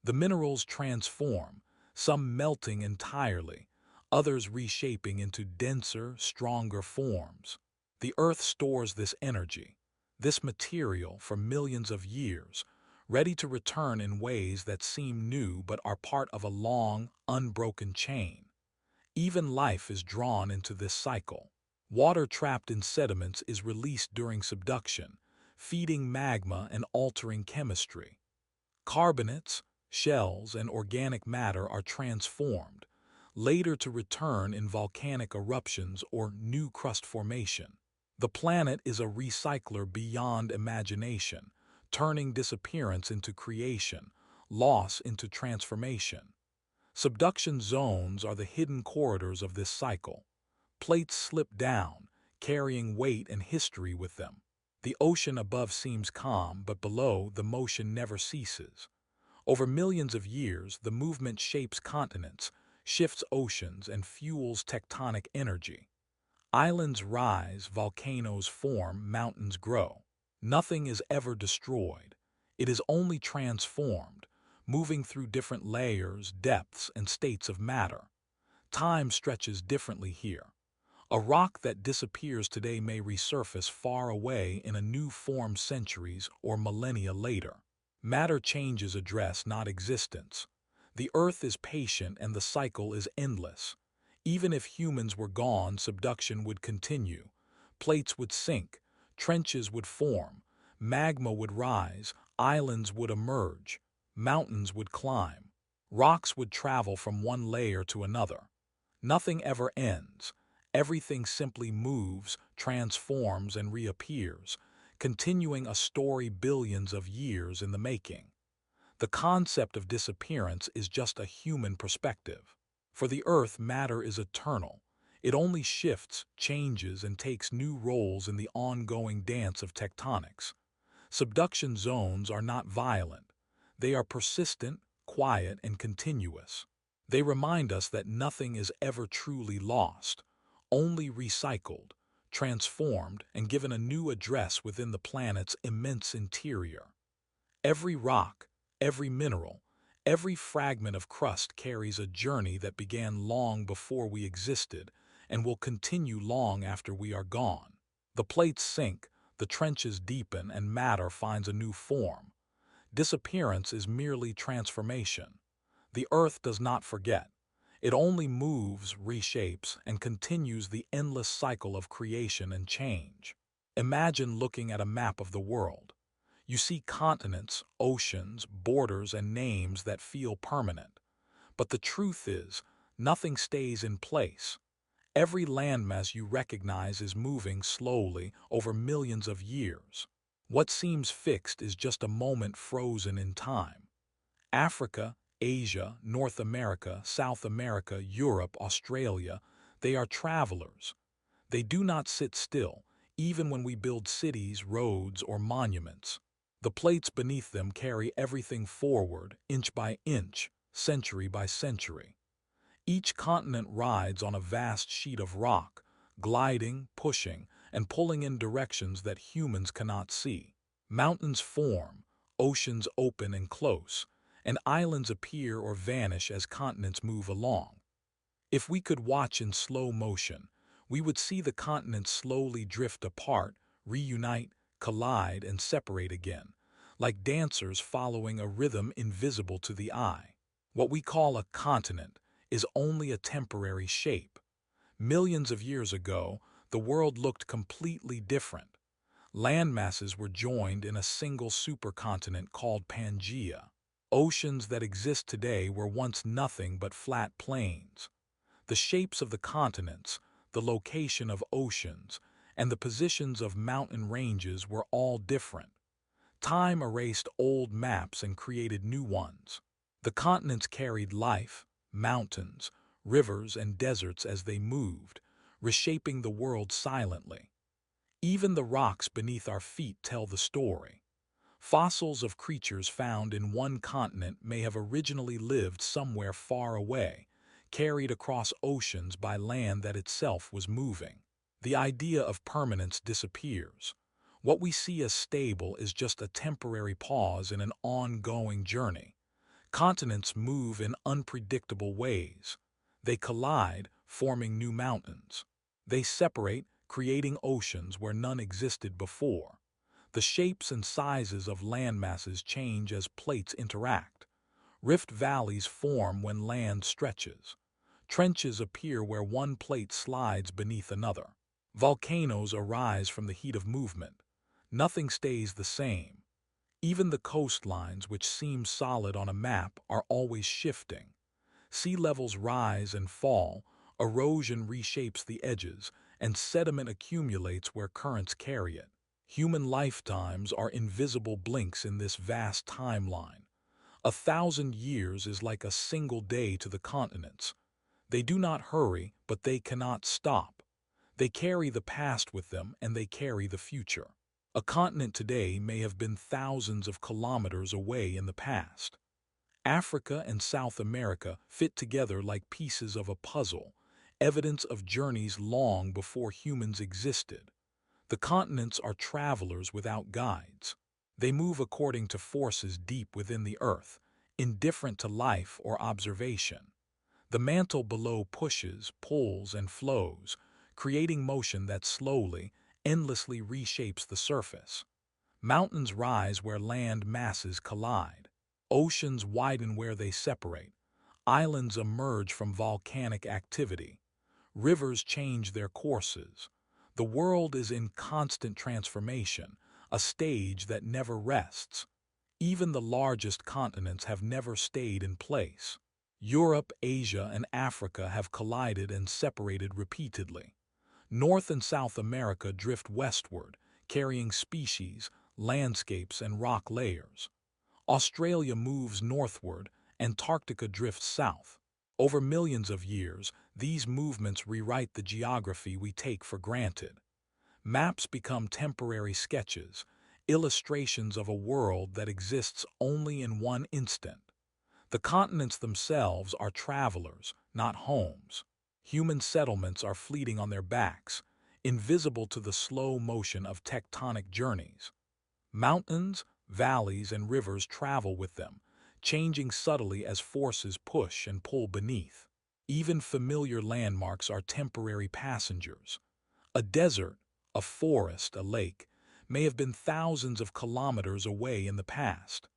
The minerals transform, some melting entirely, others reshaping into denser, stronger forms. The Earth stores this energy, this material for millions of years, ready to return in ways that seem new but are part of a long, unbroken chain. Even life is drawn into this cycle. Water trapped in sediments is released during subduction, feeding magma and altering chemistry. Carbonates, shells, and organic matter are transformed, later to return in volcanic eruptions or new crust formation. The planet is a recycler beyond imagination, turning disappearance into creation, loss into transformation. Subduction zones are the hidden corridors of this cycle. Plates slip down, carrying weight and history with them. The ocean above seems calm, but below, the motion never ceases. Over millions of years, the movement shapes continents, shifts oceans, and fuels tectonic energy. Islands rise, volcanoes form, mountains grow. Nothing is ever destroyed. It is only transformed, moving through different layers, depths, and states of matter. Time stretches differently here. A rock that disappears today may resurface far away in a new form centuries or millennia later. Matter changes address, not existence. The Earth is patient and the cycle is endless. Even if humans were gone, subduction would continue. Plates would sink, trenches would form, magma would rise, islands would emerge, mountains would climb, rocks would travel from one layer to another. Nothing ever ends. Everything simply moves, transforms, and reappears, continuing a story billions of years in the making. The concept of disappearance is just a human perspective. For the Earth, matter is eternal. It only shifts, changes, and takes new roles in the ongoing dance of tectonics. Subduction zones are not violent. They are persistent, quiet, and continuous. They remind us that nothing is ever truly lost, only recycled, transformed, and given a new address within the planet's immense interior. Every rock, every mineral, every fragment of crust carries a journey that began long before we existed and will continue long after we are gone. The plates sink, the trenches deepen, and matter finds a new form. Disappearance is merely transformation. The earth does not forget. It only moves, reshapes, and continues the endless cycle of creation and change. Imagine looking at a map of the world. You see continents, oceans, borders, and names that feel permanent. But the truth is, nothing stays in place. Every landmass you recognize is moving slowly over millions of years. What seems fixed is just a moment frozen in time. Africa, Asia, North America, South America, Europe, Australia, they are travelers. They do not sit still, even when we build cities, roads, or monuments. The plates beneath them carry everything forward, inch by inch, century by century. Each continent rides on a vast sheet of rock, gliding, pushing, and pulling in directions that humans cannot see. Mountains form, oceans open and close, and islands appear or vanish as continents move along. If we could watch in slow motion, we would see the continents slowly drift apart, reunite, collide, and separate again, like dancers following a rhythm invisible to the eye. What we call a continent is only a temporary shape. Millions of years ago, the world looked completely different. Land masses were joined in a single supercontinent called Pangaea. Oceans that exist today were once nothing but flat plains. The shapes of the continents, the location of oceans, and the positions of mountain ranges were all different. Time erased old maps and created new ones. The continents carried life, mountains, rivers, and deserts as they moved, reshaping the world silently. Even the rocks beneath our feet tell the story. Fossils of creatures found in one continent may have originally lived somewhere far away, carried across oceans by land that itself was moving. The idea of permanence disappears. What we see as stable is just a temporary pause in an ongoing journey. Continents move in unpredictable ways. They collide, forming new mountains. They separate, creating oceans where none existed before. The shapes and sizes of landmasses change as plates interact. Rift valleys form when land stretches. Trenches appear where one plate slides beneath another. Volcanoes arise from the heat of movement. Nothing stays the same. Even the coastlines, which seem solid on a map, are always shifting. Sea levels rise and fall, erosion reshapes the edges, and sediment accumulates where currents carry it. Human lifetimes are invisible blinks in this vast timeline. 1,000 years is like a single day to the continents. They do not hurry, but they cannot stop. They carry the past with them, and they carry the future. A continent today may have been thousands of kilometers away in the past. Africa and South America fit together like pieces of a puzzle, evidence of journeys long before humans existed. The continents are travelers without guides. They move according to forces deep within the earth, indifferent to life or observation. The mantle below pushes, pulls, and flows, creating motion that slowly, endlessly reshapes the surface. Mountains rise where land masses collide. Oceans widen where they separate. Islands emerge from volcanic activity. Rivers change their courses. The world is in constant transformation, a stage that never rests. Even the largest continents have never stayed in place. Europe, Asia, and Africa have collided and separated repeatedly. North and South America drift westward, carrying species, landscapes, and rock layers. Australia moves northward, Antarctica drifts south. Over millions of years, these movements rewrite the geography we take for granted. Maps become temporary sketches, illustrations of a world that exists only in one instant. The continents themselves are travelers, not homes. Human settlements are fleeting on their backs, invisible to the slow motion of tectonic journeys. Mountains, valleys, and rivers travel with them, changing subtly as forces push and pull beneath. Even familiar landmarks are temporary passengers. A desert, a forest, a lake, may have been thousands of kilometers away in the past.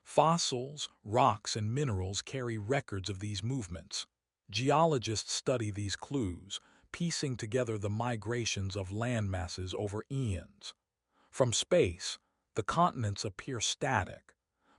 Fossils, rocks, and minerals carry records of these movements. Geologists study these clues, piecing together the migrations of landmasses over eons. From space, the continents appear static,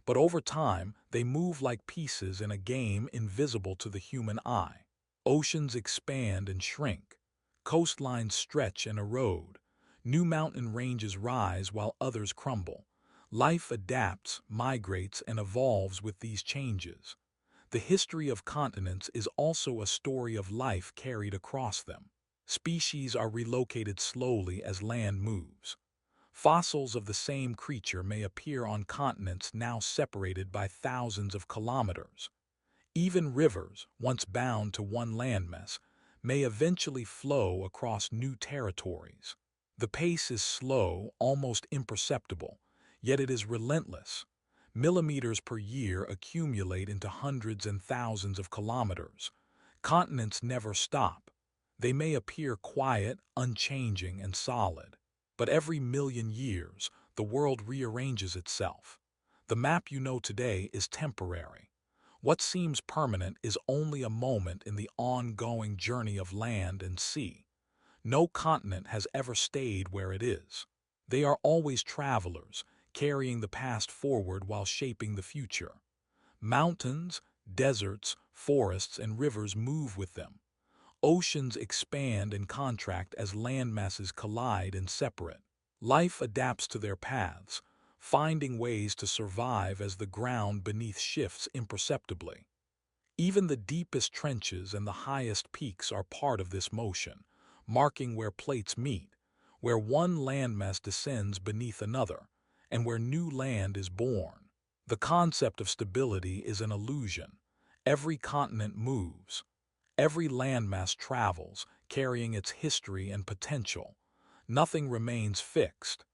but over time they move like pieces in a game invisible to the human eye. Oceans expand and shrink, coastlines stretch and erode, new mountain ranges rise while others crumble. Life adapts, migrates, and evolves with these changes. The history of continents is also a story of life carried across them. Species are relocated slowly as land moves. Fossils of the same creature may appear on continents now separated by thousands of kilometers. Even rivers, once bound to one landmass, may eventually flow across new territories. The pace is slow, almost imperceptible, yet it is relentless. Millimeters per year accumulate into hundreds and thousands of kilometers. Continents never stop. They may appear quiet, unchanging, and solid. But every million years, the world rearranges itself. The map you know today is temporary. What seems permanent is only a moment in the ongoing journey of land and sea. No continent has ever stayed where it is. They are always travelers, carrying the past forward while shaping the future. Mountains, deserts, forests, and rivers move with them. Oceans expand and contract as landmasses collide and separate. Life adapts to their paths, finding ways to survive as the ground beneath shifts imperceptibly. Even the deepest trenches and the highest peaks are part of this motion, marking where plates meet, where one landmass descends beneath another, and where new land is born. The concept of stability is an illusion. Every continent moves. Every landmass travels, carrying its history and potential. Nothing remains fixed.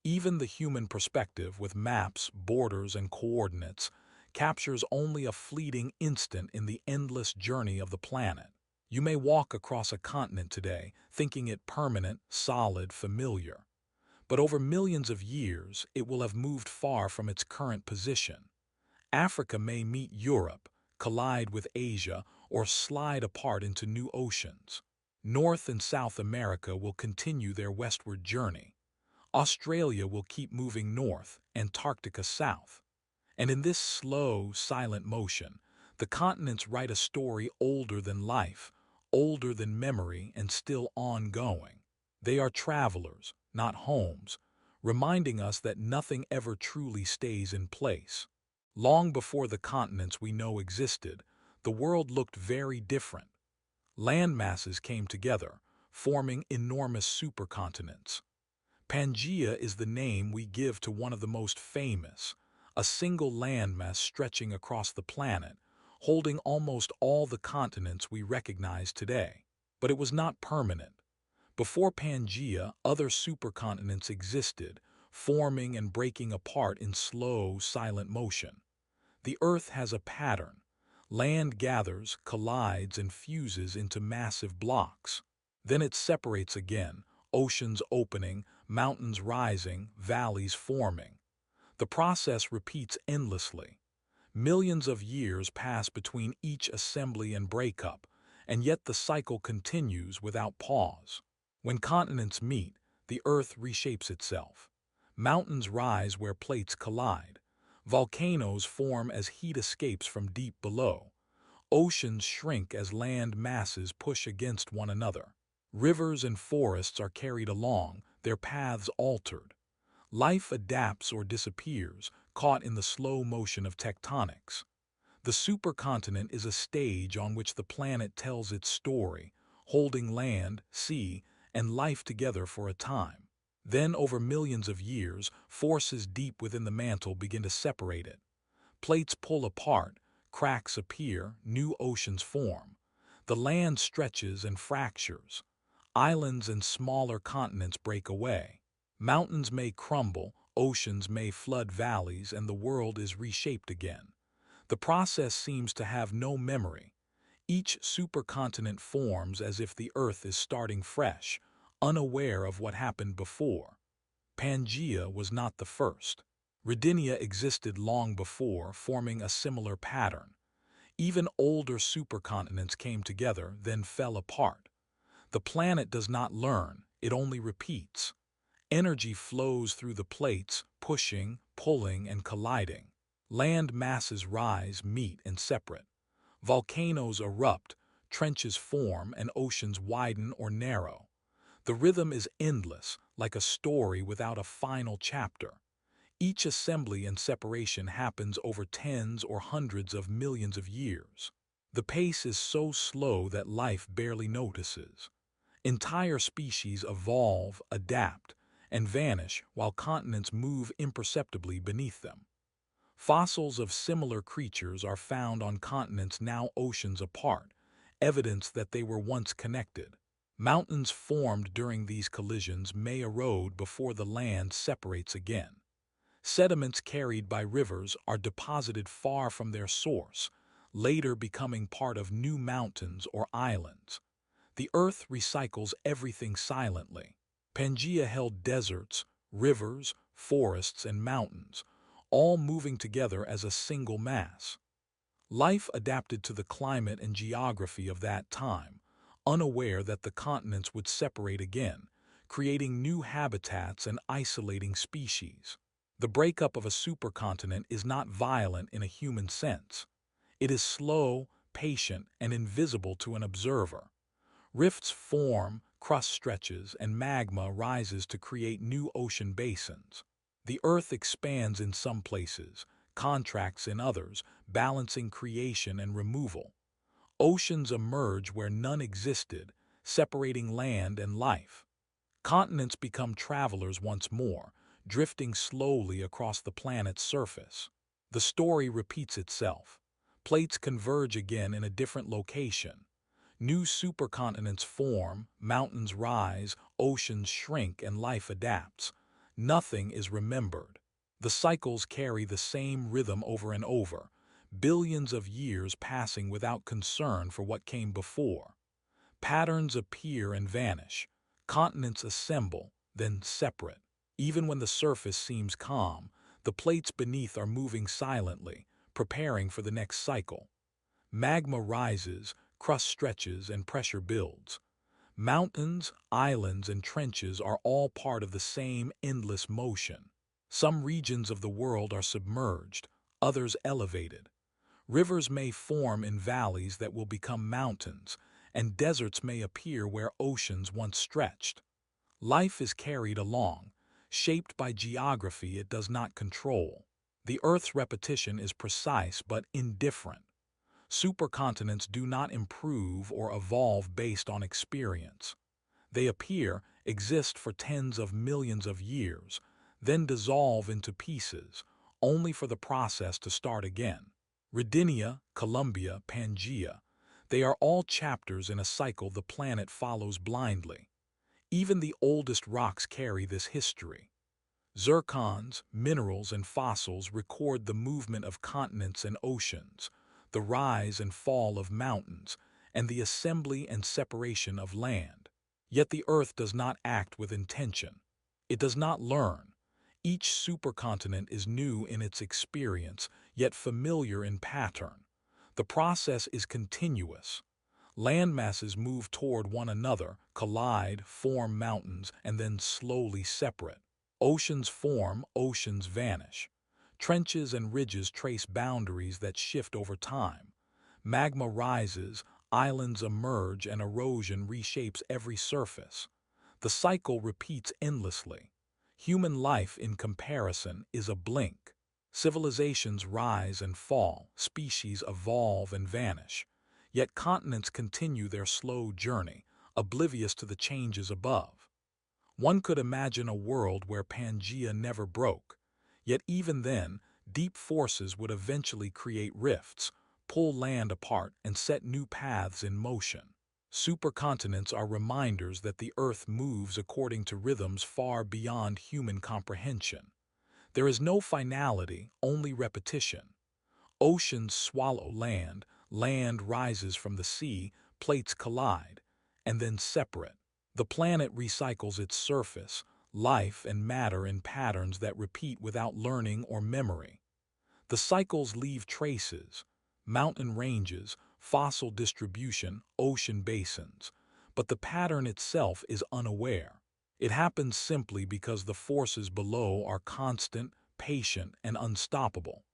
Even the human perspective, with maps, borders, and coordinates, captures only a fleeting instant in the endless journey of the planet. You may walk across a continent today, thinking it permanent, solid, familiar. But over millions of years, it will have moved far from its current position. Africa may meet Europe, collide with Asia, or slide apart into new oceans. North and South America will continue their westward journey. Australia will keep moving north, Antarctica south. And in this slow, silent motion, the continents write a story older than life, older than memory, and still ongoing. They are travelers, not homes, reminding us that nothing ever truly stays in place. Long before the continents we know existed, the world looked very different. Land masses came together, forming enormous supercontinents. Pangaea is the name we give to one of the most famous, a single landmass stretching across the planet, holding almost all the continents we recognize today. But it was not permanent. Before Pangaea, other supercontinents existed, forming and breaking apart in slow, silent motion. The Earth has a pattern. Land gathers, collides, and fuses into massive blocks. Then it separates again, oceans opening, mountains rising, valleys forming. The process repeats endlessly. Millions of years pass between each assembly and breakup, and yet the cycle continues without pause. When continents meet, the Earth reshapes itself. Mountains rise where plates collide. Volcanoes form as heat escapes from deep below. Oceans shrink as land masses push against one another. Rivers and forests are carried along, their paths altered. Life adapts or disappears, caught in the slow motion of tectonics. The supercontinent is a stage on which the planet tells its story, holding land, sea, and life together for a time. Then, over millions of years, forces deep within the mantle begin to separate it. Plates pull apart, cracks appear, new oceans form. The land stretches and fractures. Islands and smaller continents break away. Mountains may crumble, oceans may flood valleys, and the world is reshaped again. The process seems to have no memory. Each supercontinent forms as if the Earth is starting fresh, unaware of what happened before. Pangaea was not the first. Rodinia existed long before, forming a similar pattern. Even older supercontinents came together, then fell apart. The planet does not learn, it only repeats. Energy flows through the plates, pushing, pulling, and colliding. Land masses rise, meet, and separate. Volcanoes erupt, trenches form, and oceans widen or narrow. The rhythm is endless, like a story without a final chapter. Each assembly and separation happens over tens or hundreds of millions of years. The pace is so slow that life barely notices. Entire species evolve, adapt, and vanish while continents move imperceptibly beneath them. Fossils of similar creatures are found on continents now oceans apart, evidence that they were once connected. Mountains formed during these collisions may erode before the land separates again. Sediments carried by rivers are deposited far from their source, later becoming part of new mountains or islands. The earth recycles everything silently. Pangaea held deserts, rivers, forests, and mountains, all moving together as a single mass. Life adapted to the climate and geography of that time, unaware that the continents would separate again, creating new habitats and isolating species. The breakup of a supercontinent is not violent in a human sense. It is slow, patient, and invisible to an observer. Rifts form, crust stretches, and magma rises to create new ocean basins. The Earth expands in some places, contracts in others, balancing creation and removal. Oceans emerge where none existed, separating land and life. Continents become travelers once more, drifting slowly across the planet's surface. The story repeats itself. Plates converge again in a different location. New supercontinents form, mountains rise, oceans shrink, and life adapts. Nothing is remembered. The cycles carry the same rhythm over and over, billions of years passing without concern for what came before. Patterns appear and vanish. Continents assemble, then separate. Even when the surface seems calm, the plates beneath are moving silently, preparing for the next cycle. Magma rises, crust stretches, and pressure builds. Mountains, islands, and trenches are all part of the same endless motion. Some regions of the world are submerged, others elevated. Rivers may form in valleys that will become mountains, and deserts may appear where oceans once stretched. Life is carried along, shaped by geography it does not control. The Earth's repetition is precise but indifferent. Supercontinents do not improve or evolve based on experience. They appear, exist for tens of millions of years, then dissolve into pieces, only for the process to start again. Rodinia, Columbia, Pangaea, they are all chapters in a cycle the planet follows blindly. Even the oldest rocks carry this history. Zircons, minerals, and fossils record the movement of continents and oceans, the rise and fall of mountains, and the assembly and separation of land. Yet the Earth does not act with intention. It does not learn. Each supercontinent is new in its experience, yet familiar in pattern. The process is continuous. Land masses move toward one another, collide, form mountains, and then slowly separate. Oceans form, oceans vanish. Trenches and ridges trace boundaries that shift over time. Magma rises, islands emerge, and erosion reshapes every surface. The cycle repeats endlessly. Human life, in comparison, is a blink. Civilizations rise and fall, species evolve and vanish. Yet continents continue their slow journey, oblivious to the changes above. One could imagine a world where Pangea never broke. Yet even then, deep forces would eventually create rifts, pull land apart, and set new paths in motion. Supercontinents are reminders that the Earth moves according to rhythms far beyond human comprehension. There is no finality, only repetition. Oceans swallow land, land rises from the sea, plates collide, and then separate. The planet recycles its surface, life and matter in patterns that repeat without learning or memory. The cycles leave traces, mountain ranges, fossil distribution, ocean basins, but the pattern itself is unaware. It happens simply because the forces below are constant, patient, and unstoppable.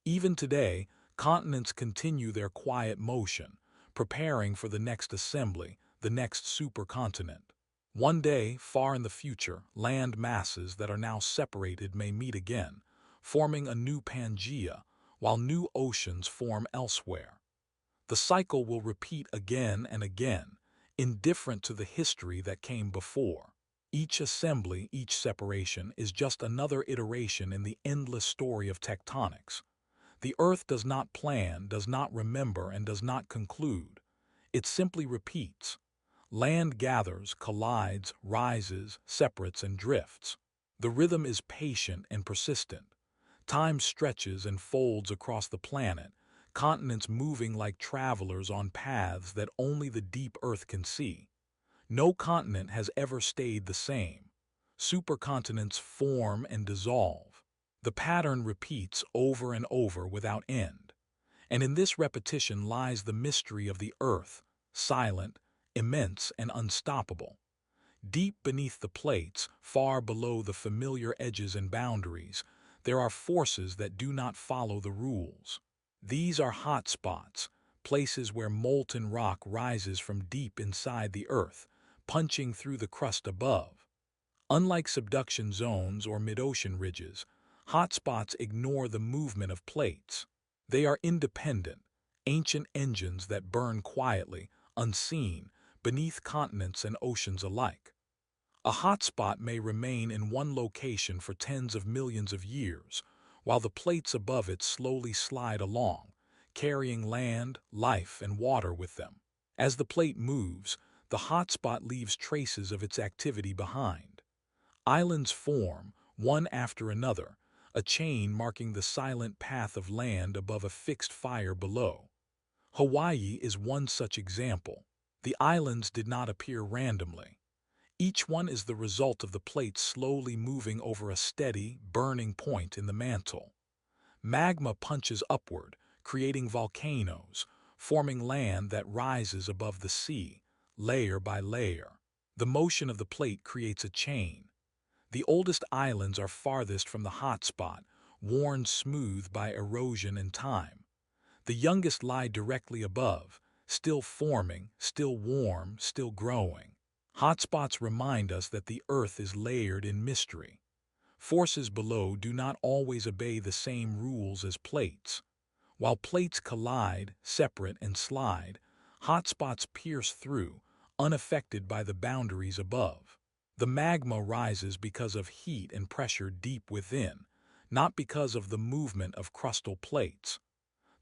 Even today, continents continue their quiet motion, preparing for the next assembly, the next supercontinent. One day, far in the future, land masses that are now separated may meet again, forming a new Pangea, while new oceans form elsewhere. The cycle will repeat again and again, indifferent to the history that came before. Each assembly, each separation, is just another iteration in the endless story of tectonics. The Earth does not plan, does not remember, and does not conclude. It simply repeats. Land gathers, collides, rises, separates, and drifts. The rhythm is patient and persistent. Time stretches and folds across the planet, continents moving like travelers on paths that only the deep Earth can see. No continent has ever stayed the same. Supercontinents form and dissolve. The pattern repeats over and over without end. And in this repetition lies the mystery of the Earth, silent, immense, and unstoppable. Deep beneath the plates, far below the familiar edges and boundaries, there are forces that do not follow the rules. These are hotspots, places where molten rock rises from deep inside the Earth, punching through the crust above. Unlike subduction zones or mid-ocean ridges, hotspots ignore the movement of plates. They are independent, ancient engines that burn quietly, unseen, beneath continents and oceans alike. A hotspot may remain in one location for tens of millions of years, while the plates above it slowly slide along, carrying land, life, and water with them. As the plate moves, the hotspot leaves traces of its activity behind. Islands form, one after another, a chain marking the silent path of land above a fixed fire below. Hawaii is one such example. The islands did not appear randomly. Each one is the result of the plate slowly moving over a steady, burning point in the mantle. Magma punches upward, creating volcanoes, forming land that rises above the sea, layer by layer. The motion of the plate creates a chain. The oldest islands are farthest from the hotspot, worn smooth by erosion and time. The youngest lie directly above, still forming, still warm, still growing. Hotspots remind us that the Earth is layered in mystery. Forces below do not always obey the same rules as plates. While plates collide, separate, and slide, hotspots pierce through, unaffected by the boundaries above. The magma rises because of heat and pressure deep within, not because of the movement of crustal plates.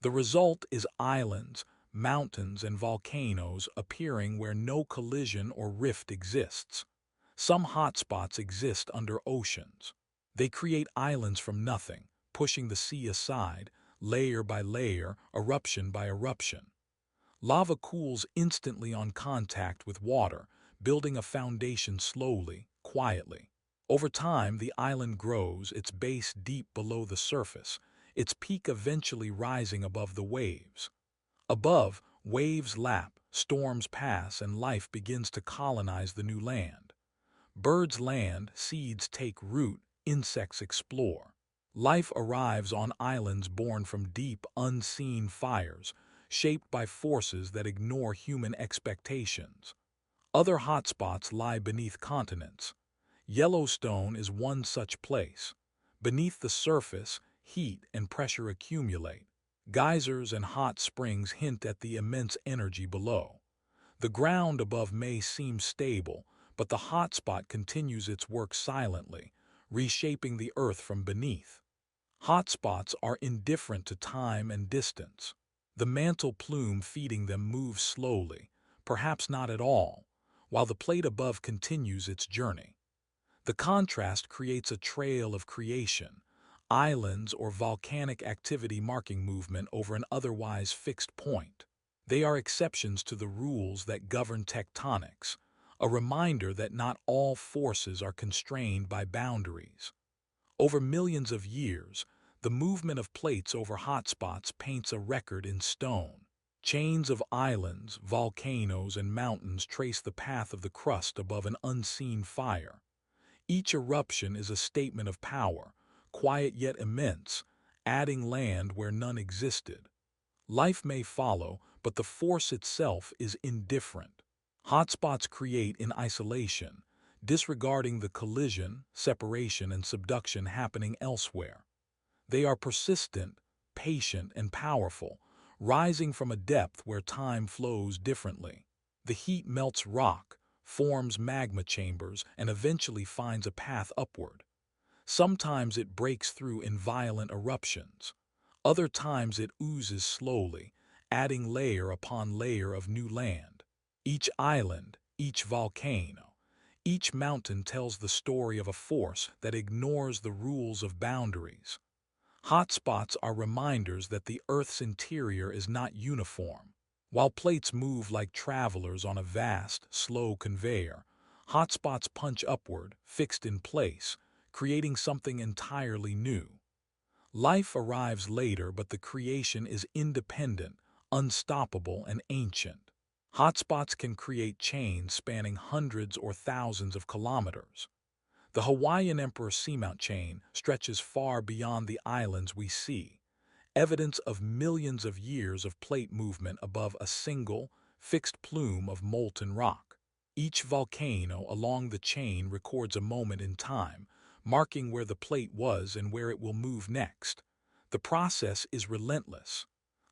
The result is islands, mountains, and volcanoes appearing where no collision or rift exists. Some hotspots exist under oceans. They create islands from nothing, pushing the sea aside, layer by layer, eruption by eruption. Lava cools instantly on contact with water, building a foundation slowly, quietly. Over time, the island grows, its base deep below the surface, its peak eventually rising above the waves. Above, waves lap, storms pass, and life begins to colonize the new land. Birds land, seeds take root, insects explore. Life arrives on islands born from deep, unseen fires, shaped by forces that ignore human expectations. Other hotspots lie beneath continents. Yellowstone is one such place. Beneath the surface, heat and pressure accumulate. Geysers and hot springs hint at the immense energy below. The ground above may seem stable, but the hotspot continues its work silently, reshaping the Earth from beneath. Hotspots are indifferent to time and distance. The mantle plume feeding them moves slowly, perhaps not at all, while the plate above continues its journey. The contrast creates a trail of creation, islands or volcanic activity marking movement over an otherwise fixed point. They are exceptions to the rules that govern tectonics, a reminder that not all forces are constrained by boundaries. Over millions of years, the movement of plates over hotspots paints a record in stone. Chains of islands, volcanoes, and mountains trace the path of the crust above an unseen fire. Each eruption is a statement of power, quiet yet immense, adding land where none existed. Life may follow, but the force itself is indifferent. Hotspots create in isolation, disregarding the collision, separation, and subduction happening elsewhere. They are persistent, patient, and powerful, rising from a depth where time flows differently. The heat melts rock, forms magma chambers, and eventually finds a path upward. Sometimes it breaks through in violent eruptions. Other times it oozes slowly, adding layer upon layer of new land. Each island, each volcano, each mountain tells the story of a force that ignores the rules of boundaries. Hotspots are reminders that the Earth's interior is not uniform. While plates move like travelers on a vast, slow conveyor, hotspots punch upward, fixed in place, creating something entirely new. Life arrives later, but the creation is independent, unstoppable, and ancient. Hotspots can create chains spanning hundreds or thousands of kilometers. The Hawaiian Emperor Seamount Chain stretches far beyond the islands we see, evidence of millions of years of plate movement above a single, fixed plume of molten rock. Each volcano along the chain records a moment in time, marking where the plate was and where it will move next. The process is relentless.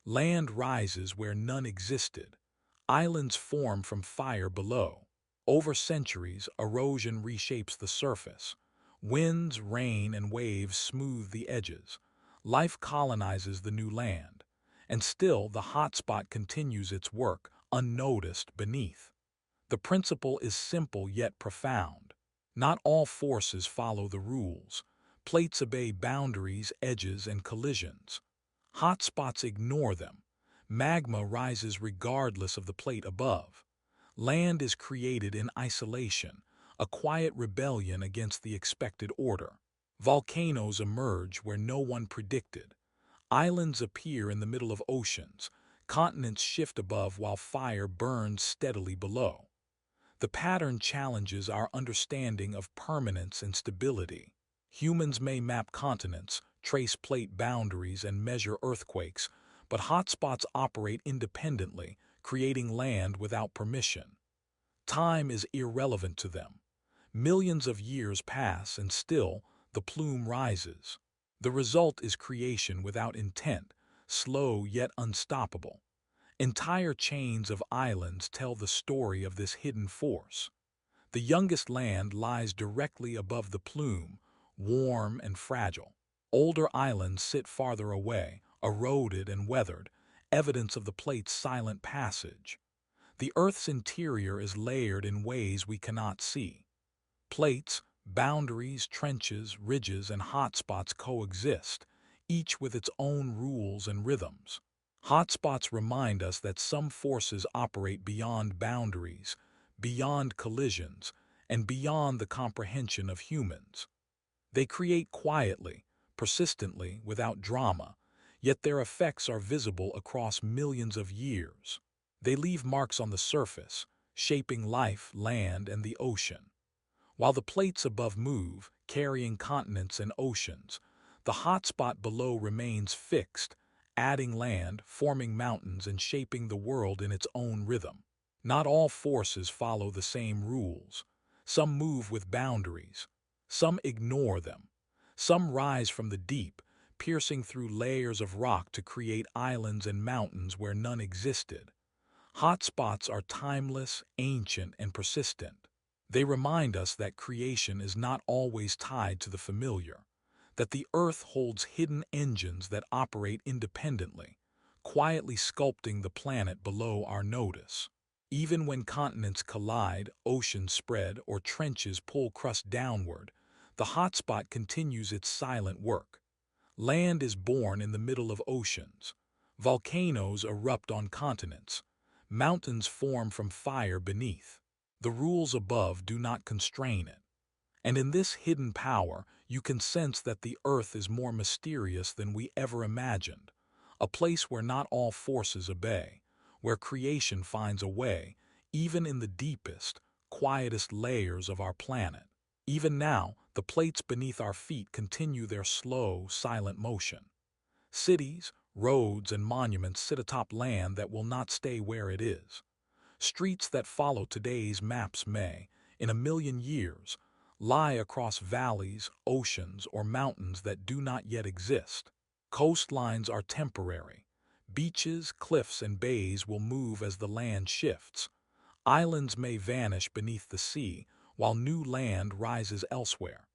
Land rises where none existed. Islands form from fire below. Over centuries, erosion reshapes the surface. Winds, rain, and waves smooth the edges. Life colonizes the new land. And still, the hotspot continues its work, unnoticed beneath. The principle is simple yet profound. Not all forces follow the rules. Plates obey boundaries, edges, and collisions. Hotspots ignore them. Magma rises regardless of the plate above. Land is created in isolation, a quiet rebellion against the expected order. Volcanoes emerge where no one predicted. Islands appear in the middle of oceans. Continents shift above while fire burns steadily below. The pattern challenges our understanding of permanence and stability. Humans may map continents, trace plate boundaries, and measure earthquakes, but hotspots operate independently, creating land without permission. Time is irrelevant to them. Millions of years pass and still the plume rises. The result is creation without intent, slow yet unstoppable. Entire chains of islands tell the story of this hidden force. The youngest land lies directly above the plume, warm and fragile. Older islands sit farther away, eroded and weathered, evidence of the plate's silent passage. The Earth's interior is layered in ways we cannot see. Plates, boundaries, trenches, ridges, and hotspots coexist, each with its own rules and rhythms. Hotspots remind us that some forces operate beyond boundaries, beyond collisions, and beyond the comprehension of humans. They create quietly, persistently, without drama, yet their effects are visible across millions of years. They leave marks on the surface, shaping life, land, and the ocean. While the plates above move, carrying continents and oceans, the hotspot below remains fixed, adding land, forming mountains, and shaping the world in its own rhythm. Not all forces follow the same rules. Some move with boundaries. Some ignore them. Some rise from the deep, piercing through layers of rock to create islands and mountains where none existed. Hotspots are timeless, ancient, and persistent. They remind us that creation is not always tied to the familiar, that the Earth holds hidden engines that operate independently, quietly sculpting the planet below our notice. Even when continents collide, oceans spread, or trenches pull crust downward, the hotspot continues its silent work. Land is born in the middle of oceans. Volcanoes erupt on continents. Mountains form from fire beneath. The rules above do not constrain it. And in this hidden power, you can sense that the earth is more mysterious than we ever imagined. A place where not all forces obey, where creation finds a way, even in the deepest, quietest layers of our planet. Even now, the plates beneath our feet continue their slow, silent motion. Cities, roads, and monuments sit atop land that will not stay where it is. Streets that follow today's maps may, in a million years, lie across valleys, oceans, or mountains that do not yet exist. Coastlines are temporary. Beaches, cliffs, and bays will move as the land shifts. Islands may vanish beneath the sea, while new land rises elsewhere.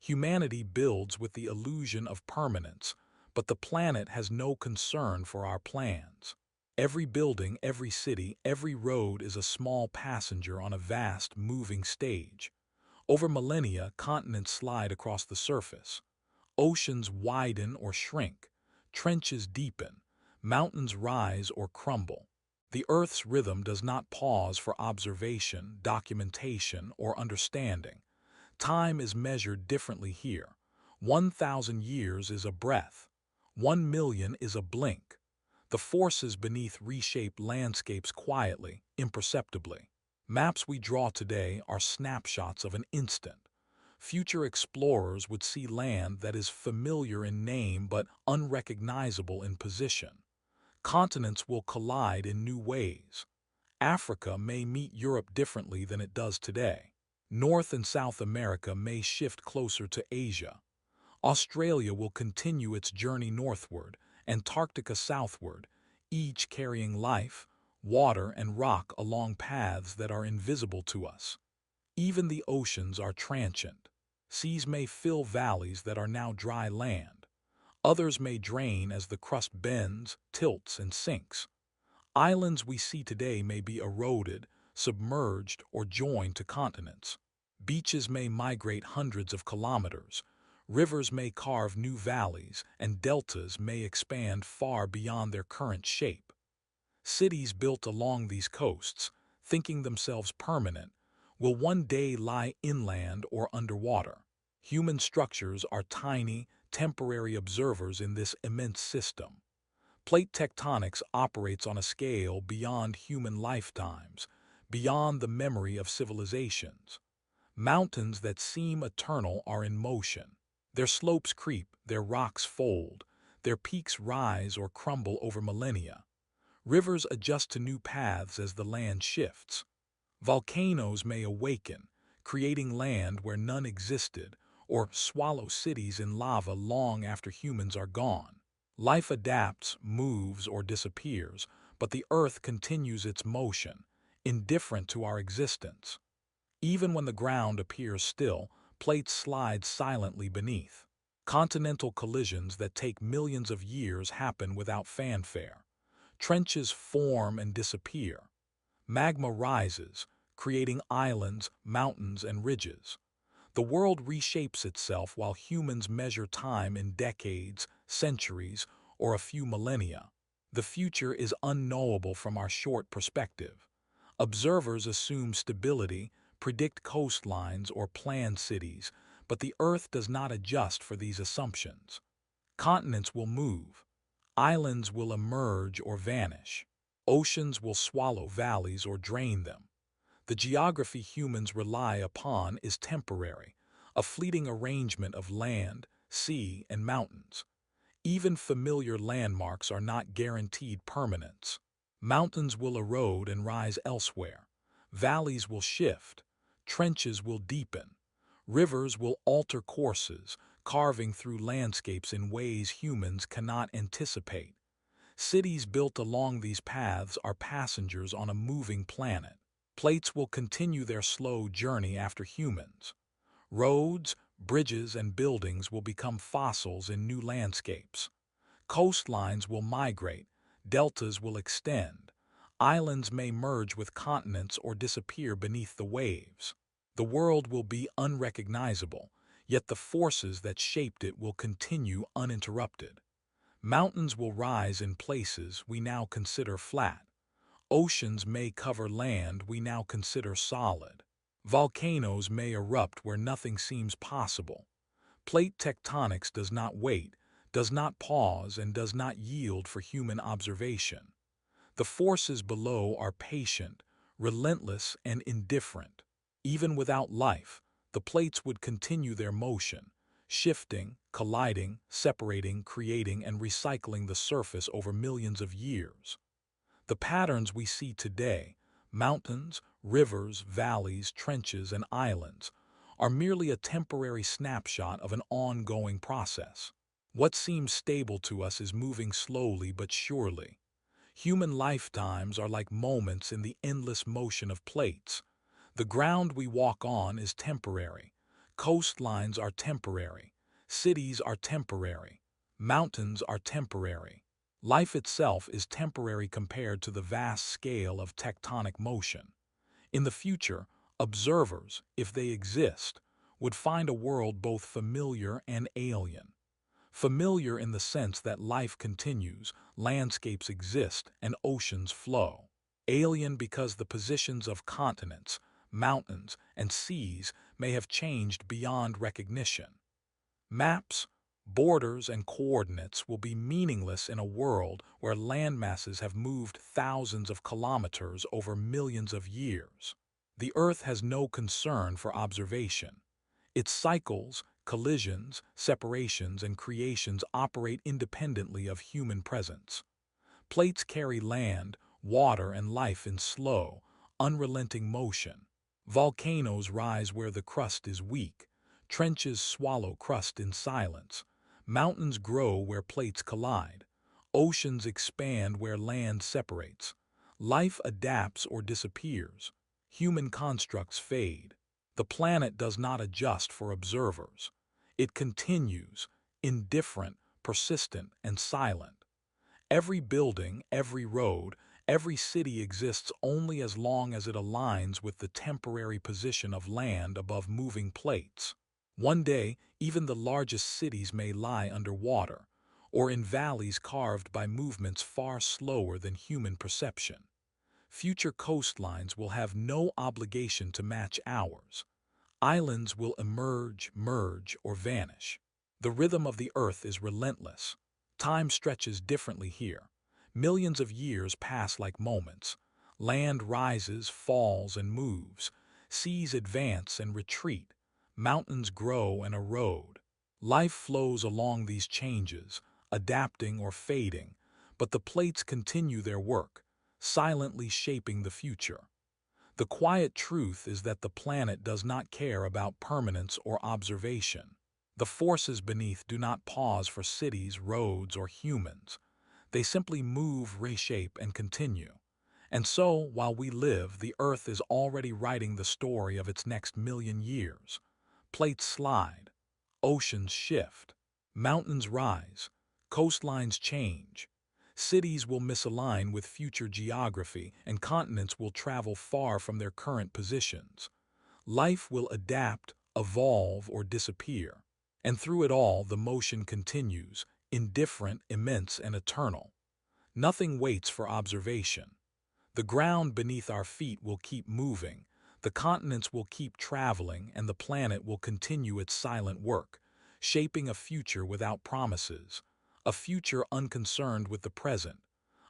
Humanity builds with the illusion of permanence, but the planet has no concern for our plans. Every building, every city, every road is a small passenger on a vast, moving stage. Over millennia, continents slide across the surface. Oceans widen or shrink. Trenches deepen. Mountains rise or crumble. The Earth's rhythm does not pause for observation, documentation, or understanding. Time is measured differently here. 1,000 years is a breath. 1,000,000 is a blink. The forces beneath reshape landscapes quietly, imperceptibly. Maps we draw today are snapshots of an instant. Future explorers would see land that is familiar in name but unrecognizable in position. Continents will collide in new ways. Africa may meet Europe differently than it does today. North and South America may shift closer to Asia. Australia will continue its journey northward, Antarctica southward, each carrying life, water, and rock along paths that are invisible to us. Even the oceans are transient. Seas may fill valleys that are now dry land. Others may drain as the crust bends, tilts, and sinks. Islands we see today may be eroded, submerged, or joined to continents. Beaches may migrate hundreds of kilometers. Rivers may carve new valleys, and deltas may expand far beyond their current shape. Cities built along these coasts, thinking themselves permanent, will one day lie inland or underwater. Human structures are tiny, temporary observers in this immense system. Plate tectonics operates on a scale beyond human lifetimes, beyond the memory of civilizations. Mountains that seem eternal are in motion. Their slopes creep, their rocks fold, their peaks rise or crumble over millennia. Rivers adjust to new paths as the land shifts. Volcanoes may awaken, creating land where none existed, or swallow cities in lava long after humans are gone. Life adapts, moves, or disappears, but the earth continues its motion, indifferent to our existence. Even when the ground appears still, plates slide silently beneath. Continental collisions that take millions of years happen without fanfare. Trenches form and disappear. Magma rises, creating islands, mountains, and ridges. The world reshapes itself while humans measure time in decades, centuries, or a few millennia. The future is unknowable from our short perspective. Observers assume stability, predict coastlines, or plan cities, but the Earth does not adjust for these assumptions. Continents will move. Islands will emerge or vanish. Oceans will swallow valleys or drain them. The geography humans rely upon is temporary, a fleeting arrangement of land, sea, and mountains. Even familiar landmarks are not guaranteed permanence. Mountains will erode and rise elsewhere. Valleys will shift. Trenches will deepen. Rivers will alter courses, carving through landscapes in ways humans cannot anticipate. Cities built along these paths are passengers on a moving planet. Plates will continue their slow journey after humans. Roads, bridges, and buildings will become fossils in new landscapes. Coastlines will migrate, deltas will extend, islands may merge with continents or disappear beneath the waves. The world will be unrecognizable, yet the forces that shaped it will continue uninterrupted. Mountains will rise in places we now consider flat. Oceans may cover land we now consider solid. Volcanoes may erupt where nothing seems possible. Plate tectonics does not wait, does not pause, and does not yield for human observation. The forces below are patient, relentless, and indifferent. Even without life, the plates would continue their motion, shifting, colliding, separating, creating, and recycling the surface over millions of years. The patterns we see today, mountains, rivers, valleys, trenches, and islands, are merely a temporary snapshot of an ongoing process. What seems stable to us is moving slowly but surely. Human lifetimes are like moments in the endless motion of plates. The ground we walk on is temporary. Coastlines are temporary. Cities are temporary. Mountains are temporary. Life itself is temporary compared to the vast scale of tectonic motion. In the future, observers, if they exist, would find a world both familiar and alien. Familiar in the sense that life continues, landscapes exist, and oceans flow. Alien because the positions of continents, mountains, and seas may have changed beyond recognition. Maps, borders, and coordinates will be meaningless in a world where landmasses have moved thousands of kilometers over millions of years. The Earth has no concern for observation. Its cycles, collisions, separations, and creations operate independently of human presence. Plates carry land, water, and life in slow, unrelenting motion. Volcanoes rise where the crust is weak. Trenches swallow crust in silence. Mountains grow where plates collide. Oceans expand where land separates. Life adapts or disappears. Human constructs fade. The planet does not adjust for observers. It continues, indifferent, persistent, and silent. Every building, every road, every city exists only as long as it aligns with the temporary position of land above moving plates. One day, even the largest cities may lie underwater, or in valleys carved by movements far slower than human perception. Future coastlines will have no obligation to match ours. Islands will emerge, merge, or vanish. The rhythm of the earth is relentless. Time stretches differently here. Millions of years pass like moments. Land rises, falls, and moves. Seas advance and retreat. Mountains grow and erode. Life flows along these changes, adapting or fading, but the plates continue their work, silently shaping the future. The quiet truth is that the planet does not care about permanence or observation. The forces beneath do not pause for cities, roads, or humans. They simply move, reshape, and continue. And so, while we live, the Earth is already writing the story of its next million years. Plates slide, oceans shift, mountains rise, coastlines change. Cities will misalign with future geography, and continents will travel far from their current positions. Life will adapt, evolve, or disappear. And through it all, the motion continues, indifferent, immense, and eternal. Nothing waits for observation. The ground beneath our feet will keep moving, the continents will keep traveling, and the planet will continue its silent work, shaping a future without promises, a future unconcerned with the present,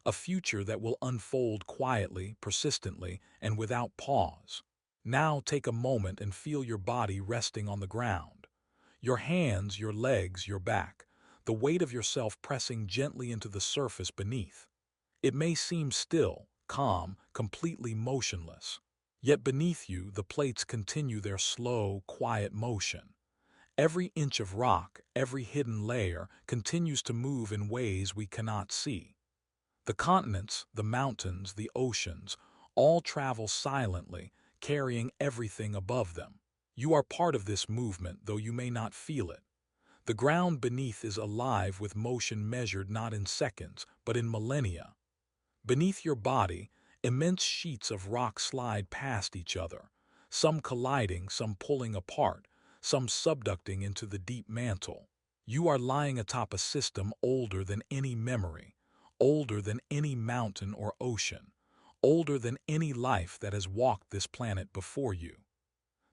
a future that will unfold quietly, persistently, and without pause. Now take a moment and feel your body resting on the ground. Your hands, your legs, your back, the weight of yourself pressing gently into the surface beneath. It may seem still, calm, completely motionless. Yet beneath you, the plates continue their slow, quiet motion. Every inch of rock, every hidden layer, continues to move in ways we cannot see. The continents, the mountains, the oceans, All travel silently, carrying everything above them. You are part of this movement, though you may not feel it. The ground beneath is alive with motion measured not in seconds, but in millennia. Beneath your body, immense sheets of rock slide past each other, some colliding, some pulling apart, some subducting into the deep mantle. You are lying atop a system older than any memory, older than any mountain or ocean, older than any life that has walked this planet before you.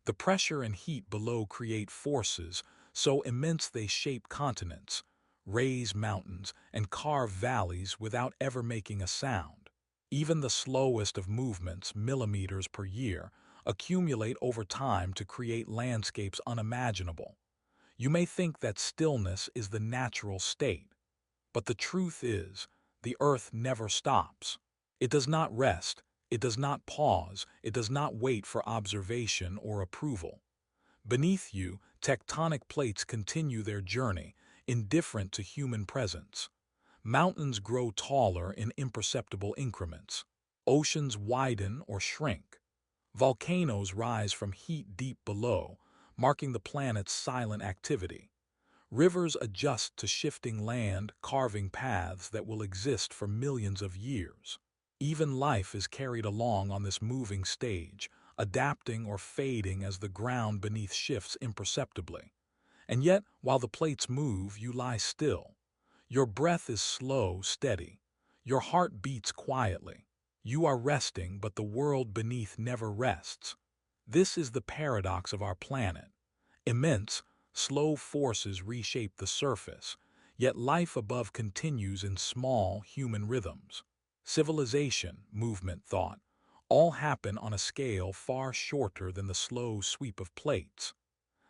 The pressure and heat below create forces so immense they shape continents, raise mountains, and carve valleys without ever making a sound. Even the slowest of movements, millimeters per year, accumulate over time to create landscapes unimaginable. You may think that stillness is the natural state, but the truth is, the earth never stops. It does not rest, it does not pause, it does not wait for observation or approval. Beneath you, tectonic plates continue their journey, indifferent to human presence. Mountains grow taller in imperceptible increments. Oceans widen or shrink. Volcanoes rise from heat deep below, marking the planet's silent activity. Rivers adjust to shifting land, carving paths that will exist for millions of years. Even life is carried along on this moving stage, adapting or fading as the ground beneath shifts imperceptibly. And yet, while the plates move, you lie still. Your breath is slow, steady. Your heart beats quietly. You are resting, but the world beneath never rests. This is the paradox of our planet. Immense, slow forces reshape the surface, yet life above continues in small, human rhythms. Civilization, movement, thought, all happen on a scale far shorter than the slow sweep of plates.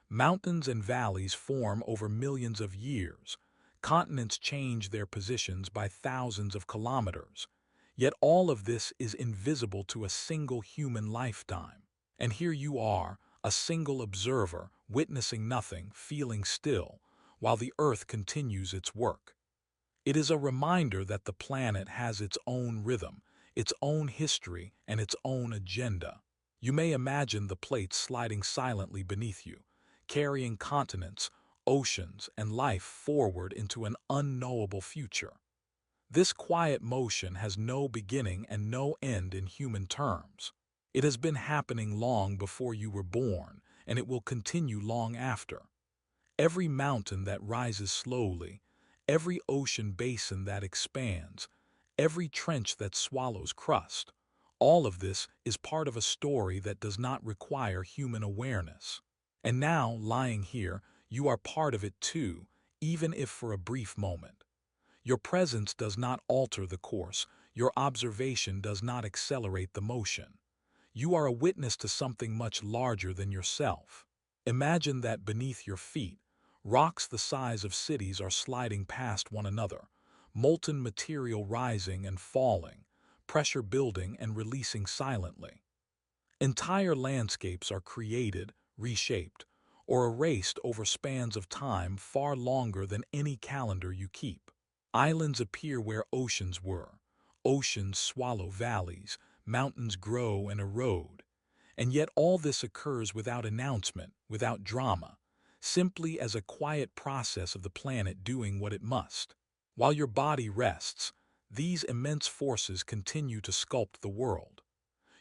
Mountains and valleys form over millions of years. Continents change their positions by thousands of kilometers. Yet all of this is invisible to a single human lifetime. And here you are, a single observer, witnessing nothing, feeling still, while the earth continues its work. It is a reminder that the planet has its own rhythm, its own history, and its own agenda. You may imagine the plates sliding silently beneath you, carrying continents, oceans, and life forward into an unknowable future. This quiet motion has no beginning and no end in human terms. It has been happening long before you were born, and it will continue long after. Every mountain that rises slowly, every ocean basin that expands, every trench that swallows crust, all of this is part of a story that does not require human awareness. And now, lying here, you are part of it too, even if for a brief moment. Your presence does not alter the course, your observation does not accelerate the motion. You are a witness to something much larger than yourself. Imagine that beneath your feet, rocks the size of cities are sliding past one another, molten material rising and falling, pressure building and releasing silently. Entire landscapes are created, reshaped, or erased over spans of time far longer than any calendar you keep. Islands appear where oceans were. Oceans swallow valleys, mountains grow and erode. And yet all this occurs without announcement, without drama, simply as a quiet process of the planet doing what it must. While your body rests, these immense forces continue to sculpt the world.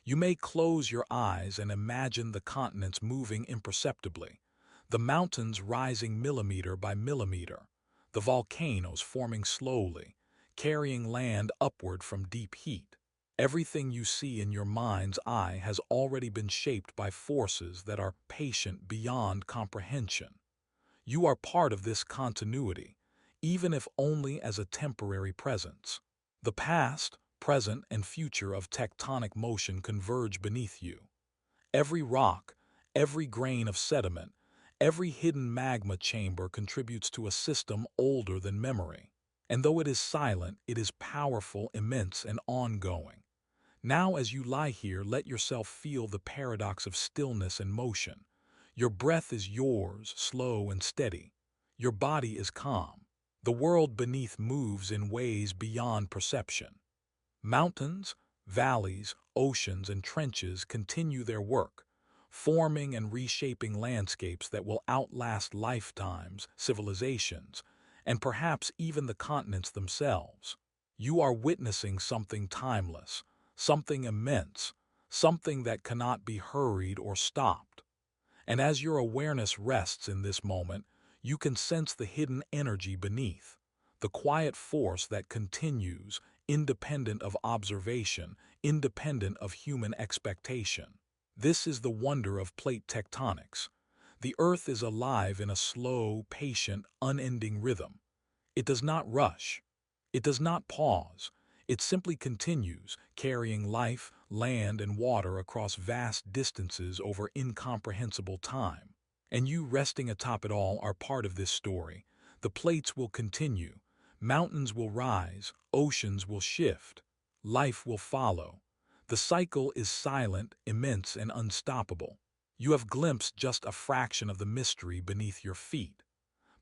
You may close your eyes and imagine the continents moving imperceptibly, the mountains rising millimeter by millimeter, the volcanoes forming slowly, carrying land upward from deep heat. Everything you see in your mind's eye has already been shaped by forces that are patient beyond comprehension. You are part of this continuity, even if only as a temporary presence. The past, present, and future of tectonic motion converge beneath you. Every rock, every grain of sediment, every hidden magma chamber contributes to a system older than memory. And though it is silent, it is powerful, immense, and ongoing. Now as you lie here, let yourself feel the paradox of stillness and motion. Your breath is yours, slow and steady. Your body is calm. The world beneath moves in ways beyond perception. Mountains, valleys, oceans, and trenches continue their work, forming and reshaping landscapes that will outlast lifetimes, civilizations, and perhaps even the continents themselves. You are witnessing something timeless, something immense, something that cannot be hurried or stopped. And as your awareness rests in this moment, you can sense the hidden energy beneath, the quiet force that continues, independent of observation, independent of human expectation. This is the wonder of plate tectonics. The Earth is alive in a slow, patient, unending rhythm. It does not rush. It does not pause. It simply continues, carrying life, land, and water across vast distances over incomprehensible time. And you resting atop it all are part of this story. The plates will continue. Mountains will rise. Oceans will shift. Life will follow. The cycle is silent, immense, and unstoppable. You have glimpsed just a fraction of the mystery beneath your feet.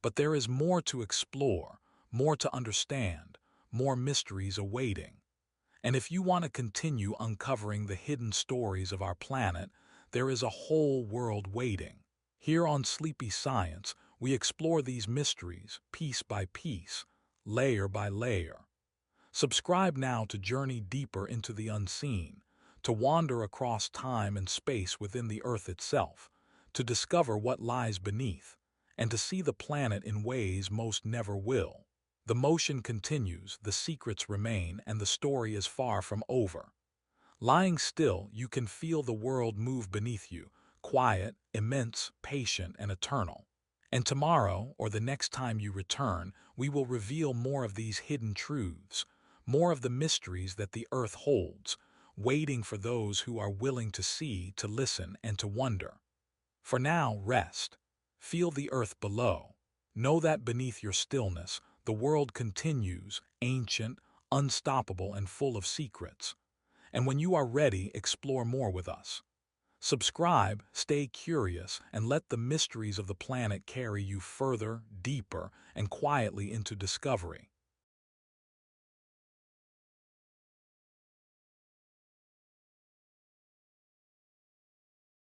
But there is more to explore, more to understand, more mysteries awaiting. And if you want to continue uncovering the hidden stories of our planet, there is a whole world waiting. Here on Sleepy Science, we explore these mysteries piece by piece, layer by layer. Subscribe now to journey deeper into the unseen, to wander across time and space within the Earth itself, to discover what lies beneath, and to see the planet in ways most never will. The motion continues, the secrets remain, and the story is far from over. Lying still, you can feel the world move beneath you, quiet, immense, patient, and eternal. And tomorrow, or the next time you return, we will reveal more of these hidden truths, more of the mysteries that the Earth holds, waiting for those who are willing to see, to listen, and to wonder. For now, rest. Feel the Earth below. Know that beneath your stillness, the world continues, ancient, unstoppable, and full of secrets. And when you are ready, explore more with us. Subscribe, stay curious, and let the mysteries of the planet carry you further, deeper, and quietly into discovery.